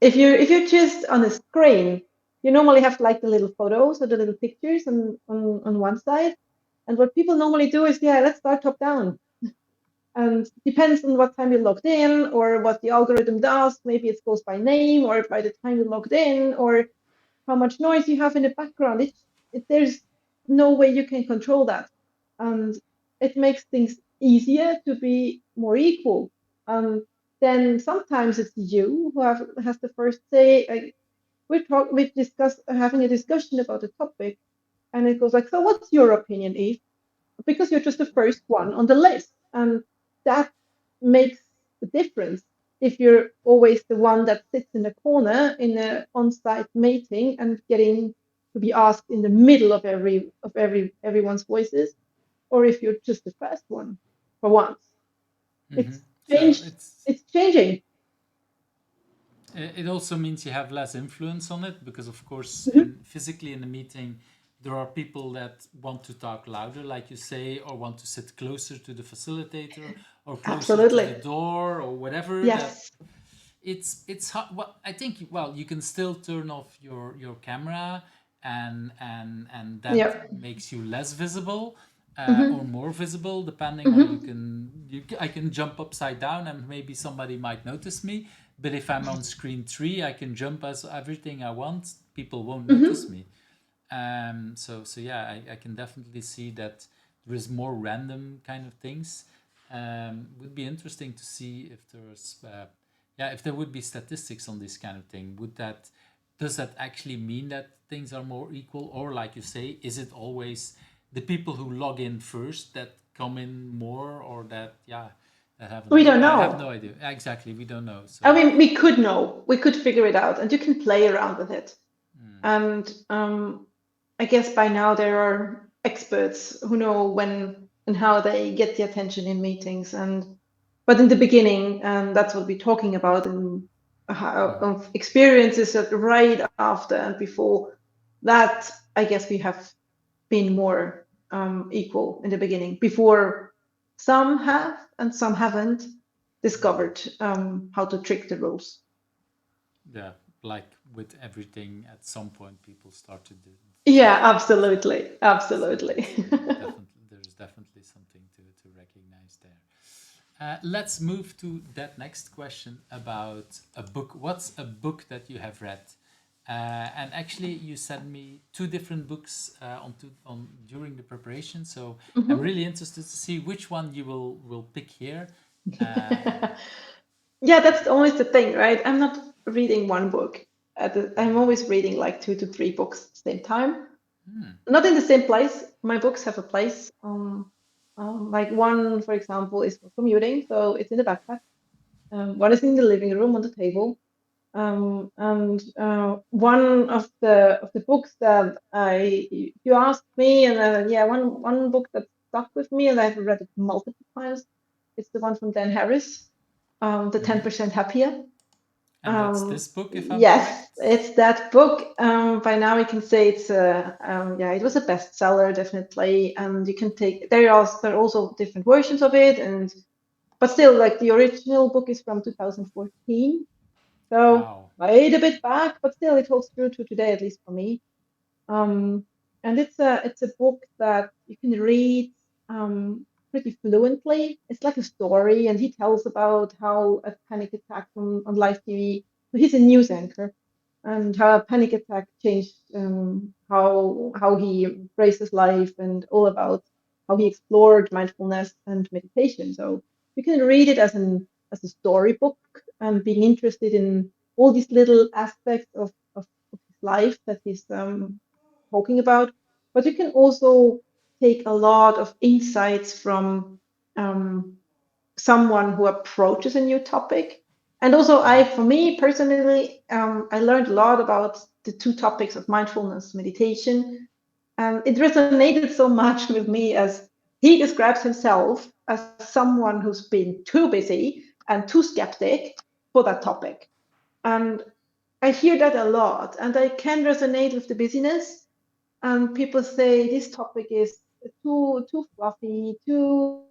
if you're just on a screen, you normally have like the little photos or the little pictures on one side. And what people normally do is, yeah, let's start top down. And depends on what time you logged in or what the algorithm does. Maybe it goes by name or by the time you logged in or how much noise you have in the background. There's no way you can control that. And it makes things easier to be more equal. Then sometimes it's you who has the first say. We've discussed having a discussion about a topic, and it goes like, so what's your opinion, Eve? Because you're just the first one on the list. And that makes the difference if you're always the one that sits in the corner in an on-site meeting and getting to be asked in the middle of everyone's voices, or if you're just the first one for once. Hmm. It's So changed. It's changing. it also means you have less influence on it, because of course Mhm. in physically in a meeting there are people that want to talk louder, like you say, or want to sit closer to the facilitator or closer to the Absolutely. door or whatever. That Yes. it's well, I think, well, you can still turn off your camera, and that Yeah. makes you less visible, or Hmm. more visible, depending on, Hmm. I can jump upside down and maybe somebody might notice me, but if I'm on screen 3 I can jump as everything I want, people won't notice Hmm. me. So yeah, I can definitely see that there is more random kind of things. Would be interesting to see if there's yeah, if there would be statistics on this kind of thing. Does that actually mean that things are more equal, or like you say, is it always the people who log in first that come in more, or that, yeah, that have We another? don't I have no know. idea exactly. We don't know. I So mean, we could know. We could figure it out, and you can play around with it. mm, And I guess by now there are experts who know when and how they get the attention in meetings. And but in the beginning, and that's what we're talking about, and how mhm. of experiences that right after and before that, I guess we have been more equal in the beginning. Before, some have and some haven't discovered how to trick the rules. Yeah, like with everything, at some point people started to Yeah, discover that. absolutely, So absolutely. that's definitely, there's definitely something to recognize there. Let's move to that next question about a book. What's a book that you have read And actually, you sent me two different books on during the preparation. So I'm Mhm. really interested to see which one you will pick here. Um, Yeah, that's always the thing, right? I'm not reading one book. I'm always reading like 2 to 3 books at the same time. hmm, Not in the same place. My books have a place. Like one, for example, is for commuting, so it's in the backpack. One is in the living room on the table. And one of the books that you asked me, and yeah, one book that stuck with me, and I've read it multiple times. It's the one from Dan Harris, the mhm. 10% Happier. And that's this book, if I'm Yes, correct. it's that book. By now we can say it's yeah, it was a bestseller definitely, and you can take there are also different versions of it, and but still like the original book is from 2014, so Wow. way a bit back, but still it holds true to today, at least for me. Um, and it's a book that you can read pretty fluently. It's like a story, and he tells about how a panic attack on live TV. So he's a news anchor, and how a panic attack changed how he raised his life, and all about how he explored mindfulness and meditation. So you can read it as a storybook, and being interested in all these little aspects of his life that he's talking about. But you can also take a lot of insights from um, someone who approaches a new topic. And also, Mhm. for me personally, I learned a lot about the two topics of mindfulness meditation. And it resonated so much with me as he describes himself as someone who's been too busy and too skeptic for that topic. And I hear that a lot, and I can resonate with the busyness. And people say this topic is too fluffy, too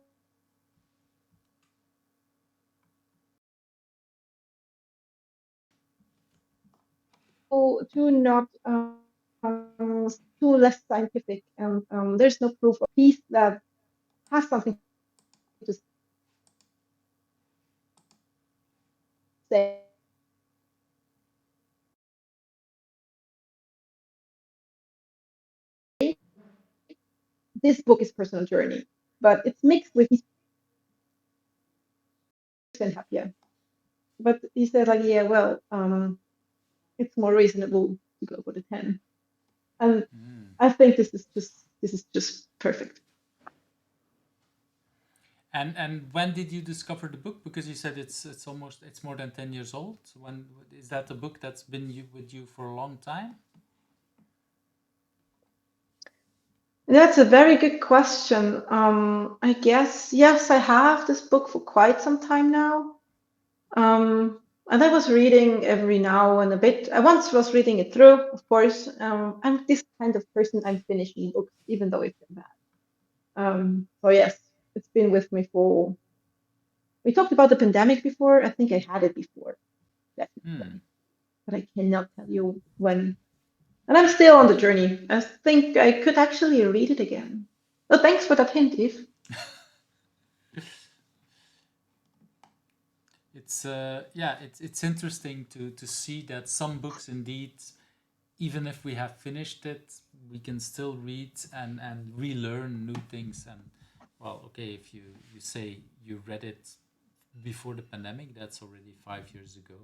not too less scientific, and there's no proof of peace that has something to say. This book is personal journey, but it's mixed with these and happier. But he said like, yeah, well, it's more reasonable to go for the 10. And Mm. I think this is just perfect. And when did you discover the book? Because you said it's more than 10 years old. When is that a book that's been with you for a long time? That's a very good question. I guess yes, I have this book for quite some time now. And I was reading every now and a bit. I once was reading it through, of course. I'm this kind of person. I'm finishing books, even though it's been bad. So yes, it's been with me for. We talked about the pandemic before. I think I had it before, Hmm. definitely, but I cannot tell you when. And I'm still on the journey. I think I could actually read it again. Well, thanks for that hint, Eve. It's yeah, it's interesting to see that some books indeed, even if we have finished it, we can still read and relearn new things. And well, okay, if you say you read it before the pandemic, that's already 5 years ago.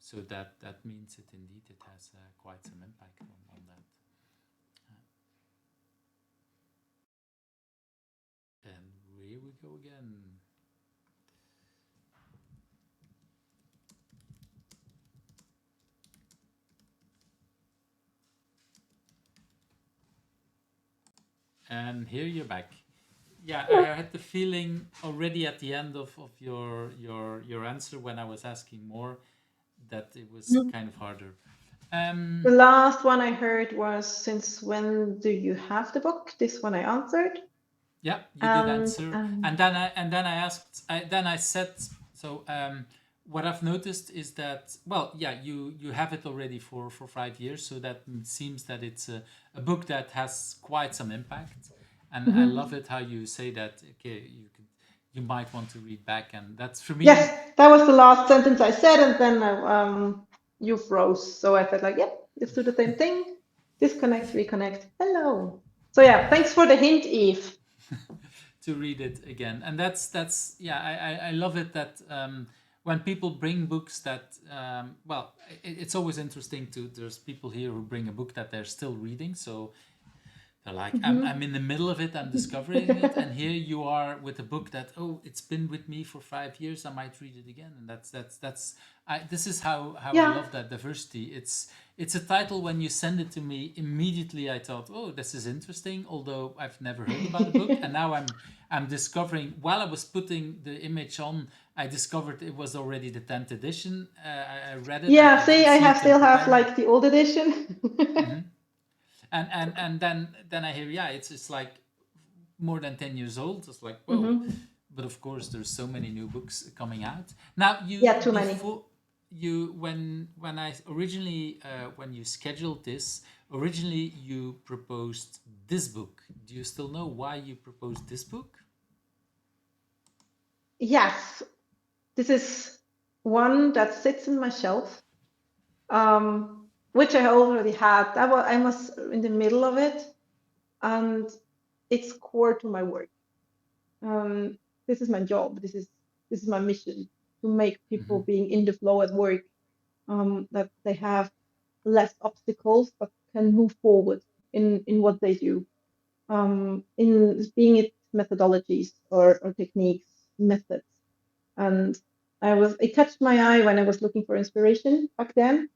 So that means it indeed it has quite some impact on that. And here we go again. And here you're back. Yeah, I had the feeling already at the end of your answer when I was asking more that it was Mhm. kind of harder. The Um, last one I heard was, since when do you have the book? This one I answered. yeah, you did And answer, and then I asked. Then I said so. What I've noticed is that well, yeah, you have it already for 5 years, so that seems that it's a book that has quite some impact, and I mhm. love it how you say that. Okay, you might want to read back, and that's for me. Yes, that was the last sentence I said, and then you froze. So I felt like, yep. Let's do the same thing. Disconnect, reconnect. Hello. So yeah, thanks for the hint, Eve. To read it again. And that's yeah, I love it that when people bring books that well, it's always interesting to there's people here who bring a book that they're still reading, so they're like, I'm in the middle of it, I'm discovering it, and here you are with a book that, oh, it's been with me for 5 years, I might read it again. And that's this is how I Yeah, love that diversity. It's a title. When you send it to me, immediately I thought, oh, this is interesting, although I've never heard about the book. And now I'm discovering, while I was putting the image on, I discovered it was already the 10th edition. I read it, I yeah. See, didn't I see have it in still have preparing. like the old edition. And then I hear, yeah, it's like more than 10 years old. It's like, whoa. Hmm. But of course there's so many new books coming out now. You Yeah, too many. before you when I originally when you scheduled this, originally you proposed this book. Do you still know why you proposed this book? Yes, this is one that sits in my shelf, which I already had. I was in the middle of it, and it's core to my work. Um, this is my job. This is my mission to make people Mm-hmm. being in the flow at work, that they have less obstacles but can move forward in what they do, in being it methodologies or techniques, methods. And it catched my eye when I was looking for inspiration back then,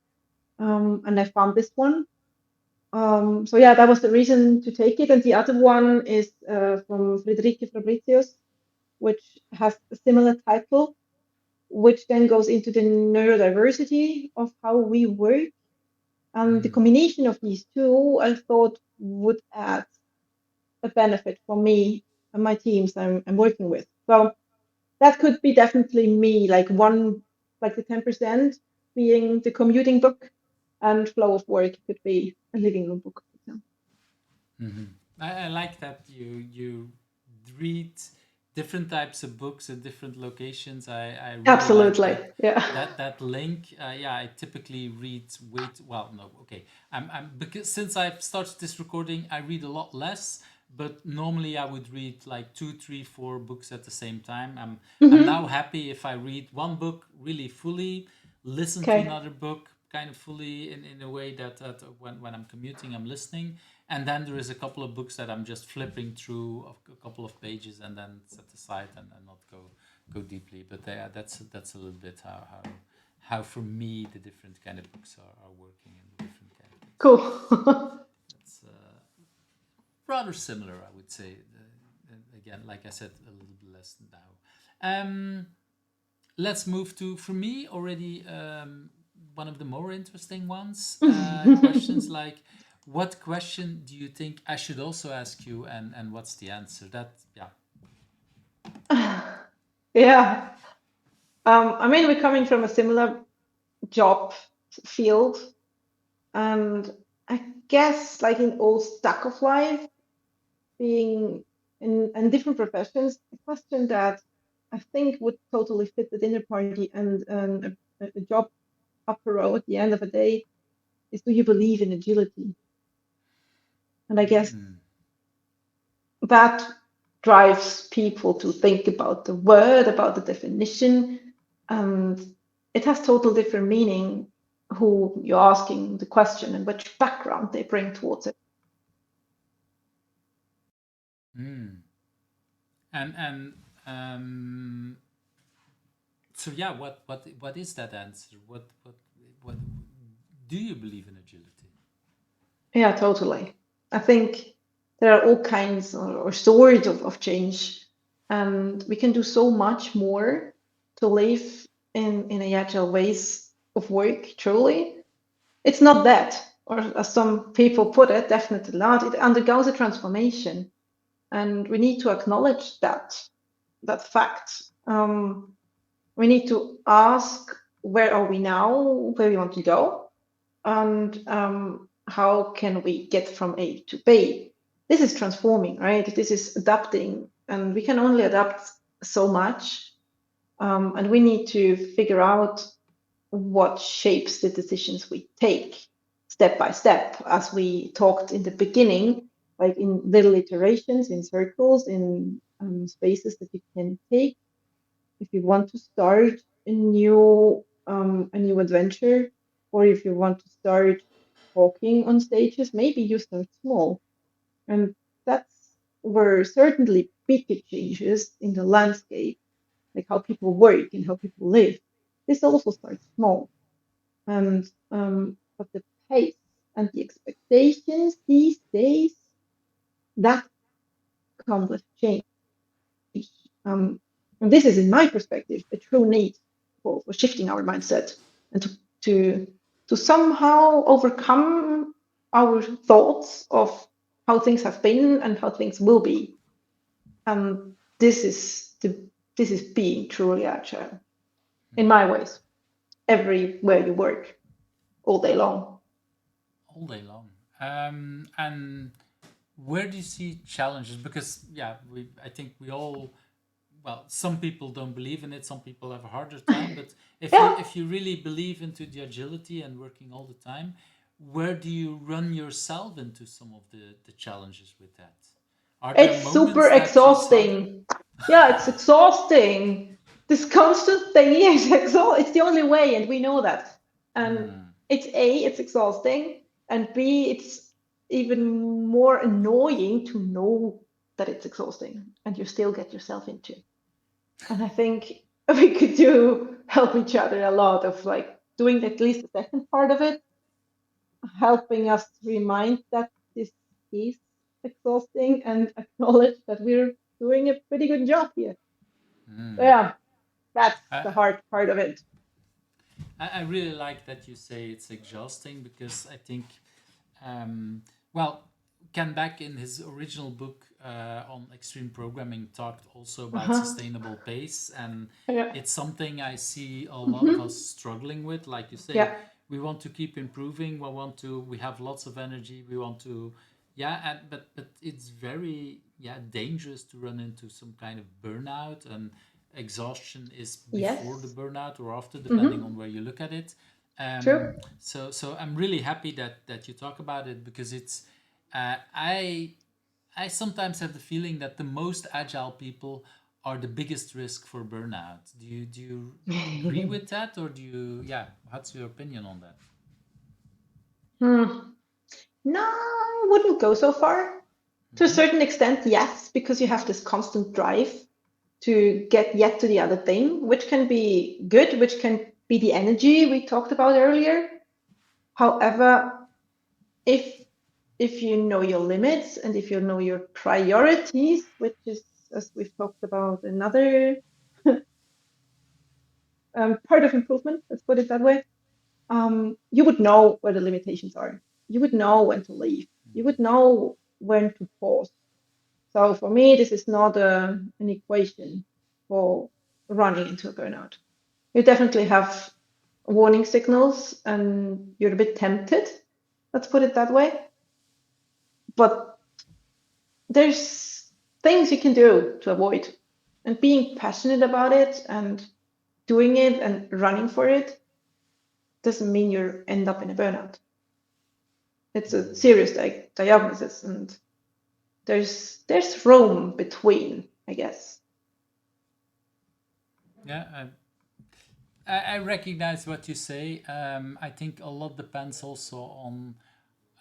and I found this one. So yeah, that was the reason to take it. And the other one is from Friederike Fabricius, which has a similar title, which then goes into the neurodiversity of how we work. And the Mm. combination of these two, I thought, would add a benefit for me and my teams I'm working with. So that could be definitely me, like the 10% being the commuting book, and flow of work could be a living room book, for example. Mm-hmm. I like that you read different types of books at different locations. I really like Absolutely. that Yeah. that link. Yeah, I typically read wait well no okay. I'm because since I've started this recording, I read a lot less. But normally I would read like two, three, four books at the same time. I'm Hmm. now happy if I read one book really fully, listen to Okay. another book kind of fully in a way that when I'm commuting, I'm listening. And then there is a couple of books that I'm just flipping through a couple of pages and then set aside and not go deeply. But yeah, that's a little bit how for me the different kind of books are working in the different kind of things. Cool. It's rather similar, I would say. Again, like I said, a little bit less now. Let's move to, for me, already one of the more interesting ones. Questions like, what question do you think I should also ask you, and what's the answer? That yeah. Yeah. I mean, we're coming from a similar job field, and I guess, like in all stack of life, being in different professions, a question that I think would totally fit the dinner party and a job apero at the end of the day is, do you believe in agility? And I guess Mm. that drives people to think about the word, about the definition, and it has total different meaning who you're asking the question and which background they bring towards it. Mm. And so yeah, what is that answer? What do you believe in agility? Yeah, totally. I think there are all kinds or sorts of change, and we can do so much more to live in a agile ways of work, truly. It's not that, or as some people put it, definitely not. It undergoes a transformation, and we need to acknowledge that fact. We need to ask, where are we now, where we want to go, and how can we get from A to B? This is transforming, right? This is adapting, and we can only adapt so much. And we need to figure out what shapes the decisions we take step by step, as we talked in the beginning, like in little iterations, in circles, in spaces that you can take. If you want to start a new adventure, or if you want to start talking on stages, maybe you start small. And that's where certainly bigger changes in the landscape, like how people work and how people live, this also starts small. And but the pace and the expectations these days, that come with change. And this is, in my perspective, a true need for shifting our mindset and to to somehow overcome our thoughts of how things have been and how things will be. And this is being truly agile in my ways, everywhere you work, all day long. All day long. And where do you see challenges? Because yeah, I think we all, well, some people don't believe in it, some people have a harder time, but Yeah, if you really believe into the agility and working all the time, where do you run yourself into some of the challenges with that? Are there it's super moments that you saw them? exhausting. Yeah, it's exhausting. This constant thing is exhausting. It's the only way, and we know that. And Hmm. it's A, it's exhausting, and B, it's even more annoying to know that it's exhausting and you still get yourself into. And I think we could do help each other a lot of like doing at least the second part of it, helping us remind that this is exhausting and acknowledge that we're doing a pretty good job here. So Hmm. yeah, that's I, the hard part of it. I really like that you say it's exhausting because I think, um, well, Ken Beck in his original book on extreme programming talked also about Uh-huh. sustainable pace, and Yeah. it's something I see a lot of us Mm-hmm. struggling with. Like you say, Yeah. we want to keep improving. We have lots of energy. We want to, yeah, but it's very dangerous to run into some kind of burnout, and exhaustion is before the Yes. burnout or after, depending Mm-hmm. on where you look at it. True. So I'm really happy that you talk about it because it's I sometimes have the feeling that the most agile people are the biggest risk for burnout. Do you agree with that, or do you, yeah? What's your opinion on that? Hmm. No, I wouldn't go so far. To a Hmm. certain extent, yes, because you have this constant drive to get yet to the other thing, which can be good, which can be the energy we talked about earlier. However, if if you know your limits and if you know your priorities, which is, as we've talked about, another part of improvement, let's put it that way, you would know where the limitations are. You would know when to leave. You would know when to pause. So for me, this is not an equation for running into a burnout. You definitely have warning signals and you're a bit tempted, let's put it that way. But there's things you can do to avoid. And being passionate about it and doing it and running for it doesn't mean you end up in a burnout. It's a serious diagnosis, and there's room between, I guess. Yeah, I recognize what you say. I think a lot depends also on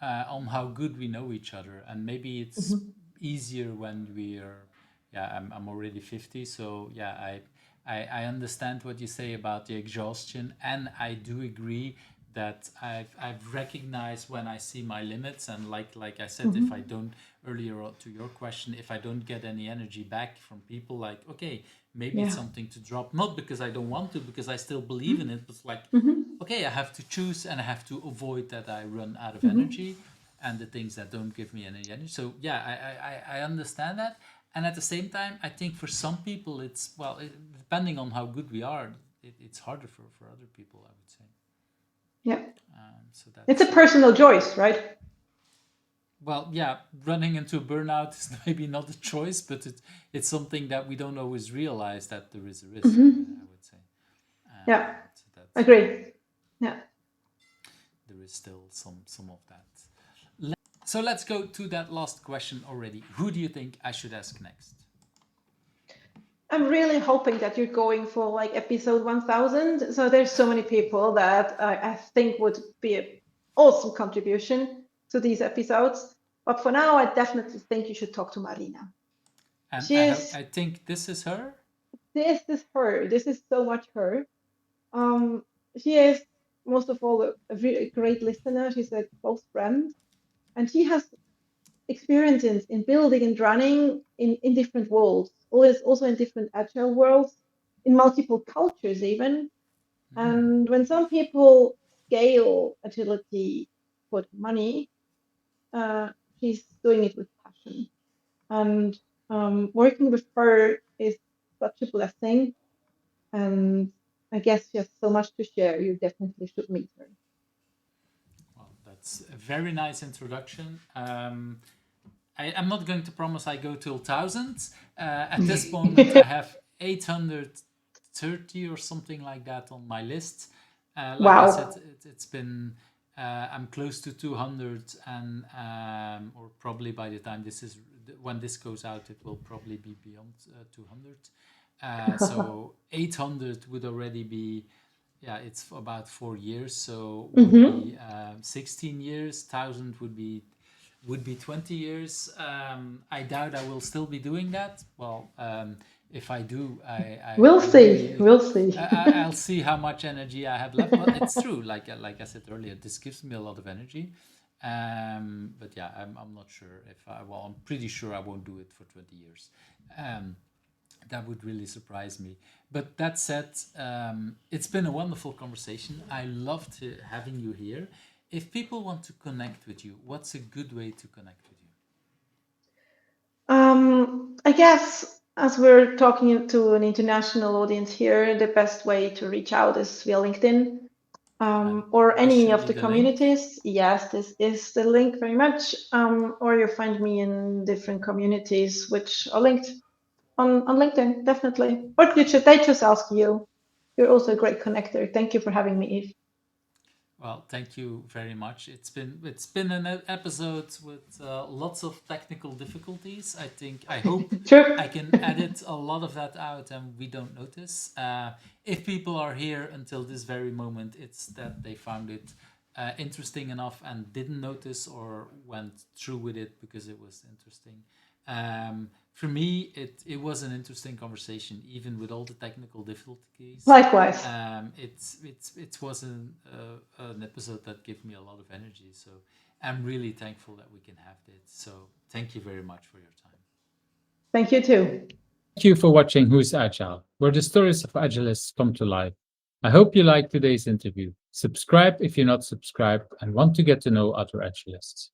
how good we know each other, and maybe it's Mhm. easier when we're, yeah, I'm already 50, so yeah, I understand what you say about the exhaustion, and I do agree that I've recognized when I see my limits, and like I said, if I Mhm. don't, earlier to your question, if I don't get any energy back from people, like, okay, maybe it's Yeah. something to drop, not because I don't want to, because I still believe in Mhm. it, but like, Mhm. okay, I have to choose and I have to avoid that I run out of Mhm. energy and the things that don't give me any energy. So yeah, I understand that. And at the same time, I think for some people, it's, well, depending on how good we are, it's harder for other people, I would say. Yeah. So It's a that's, personal choice, right? well, yeah, running into burnout is maybe not a choice, but it's something that we don't always realize that there is a risk, Mhm. I would say. Yeah. So that's, Agree. Yeah. there is still some of that. So let's go to that last question already. Who do you think I should ask next? I'm really hoping that you're going for like episode 1000. So there's so many people that I think would be an awesome contribution to these episodes. But for now, I definitely think you should talk to Marina. And She I is, think this is her. this is her. This is so much her. Um, she is most of all a really great listener. She's a close friend, and she has experiences in building and running in different worlds, always also in different agile worlds, in multiple cultures even. Mm. And when some people scale agility for money, uh, she's doing it with passion. And working with her is such a blessing. And I guess she has so much to share. You definitely should meet her. Well, that's a very nice introduction. I'm not going to promise I go till thousands. At this moment, I have 830 or something like that on my list. Like I said, Wow. it's been I'm close to 200, and or probably by the time this is when this goes out, it will probably be beyond 200. So 800 would already be, yeah, it's about 4 years, so would Hmm. be 16 years. 1,000 would be 20 years. I doubt I will still be doing that. Well, if I do, We'll I see. really We'll see. I'll see how much energy I have left. But it's true, like I said earlier, this gives me a lot of energy. But yeah, I'm not sure if I. Well, I'm pretty sure I won't do it for 20 years. Um, that would really surprise me. But that said, it's been a wonderful conversation. I loved having you here. If people want to connect with you, what's a good way to connect with you? I guess as we're talking to an international audience here, the best way to reach out is via LinkedIn, And or this any should of be the the link. communities. Yes, this is the link very much. Or you find me in different communities which are linked on LinkedIn, definitely. Or they just ask you. You're also a great connector. Thank you for having me, Eve. Well, thank you very much. It's been an episode with lots of technical difficulties. I hope Sure. I can edit a lot of that out and we don't notice. If people are here until this very moment, it's that they found it interesting enough and didn't notice or went through with it because it was interesting. For me, it was an interesting conversation, even with all the technical difficulties. Likewise. It was an episode that gave me a lot of energy. So I'm really thankful that we can have this. So thank you very much for your time. Thank you too. Thank you for watching Who's Agile, where the stories of Agilists come to life. I hope you liked today's interview. Subscribe if you're not subscribed and want to get to know other Agilists.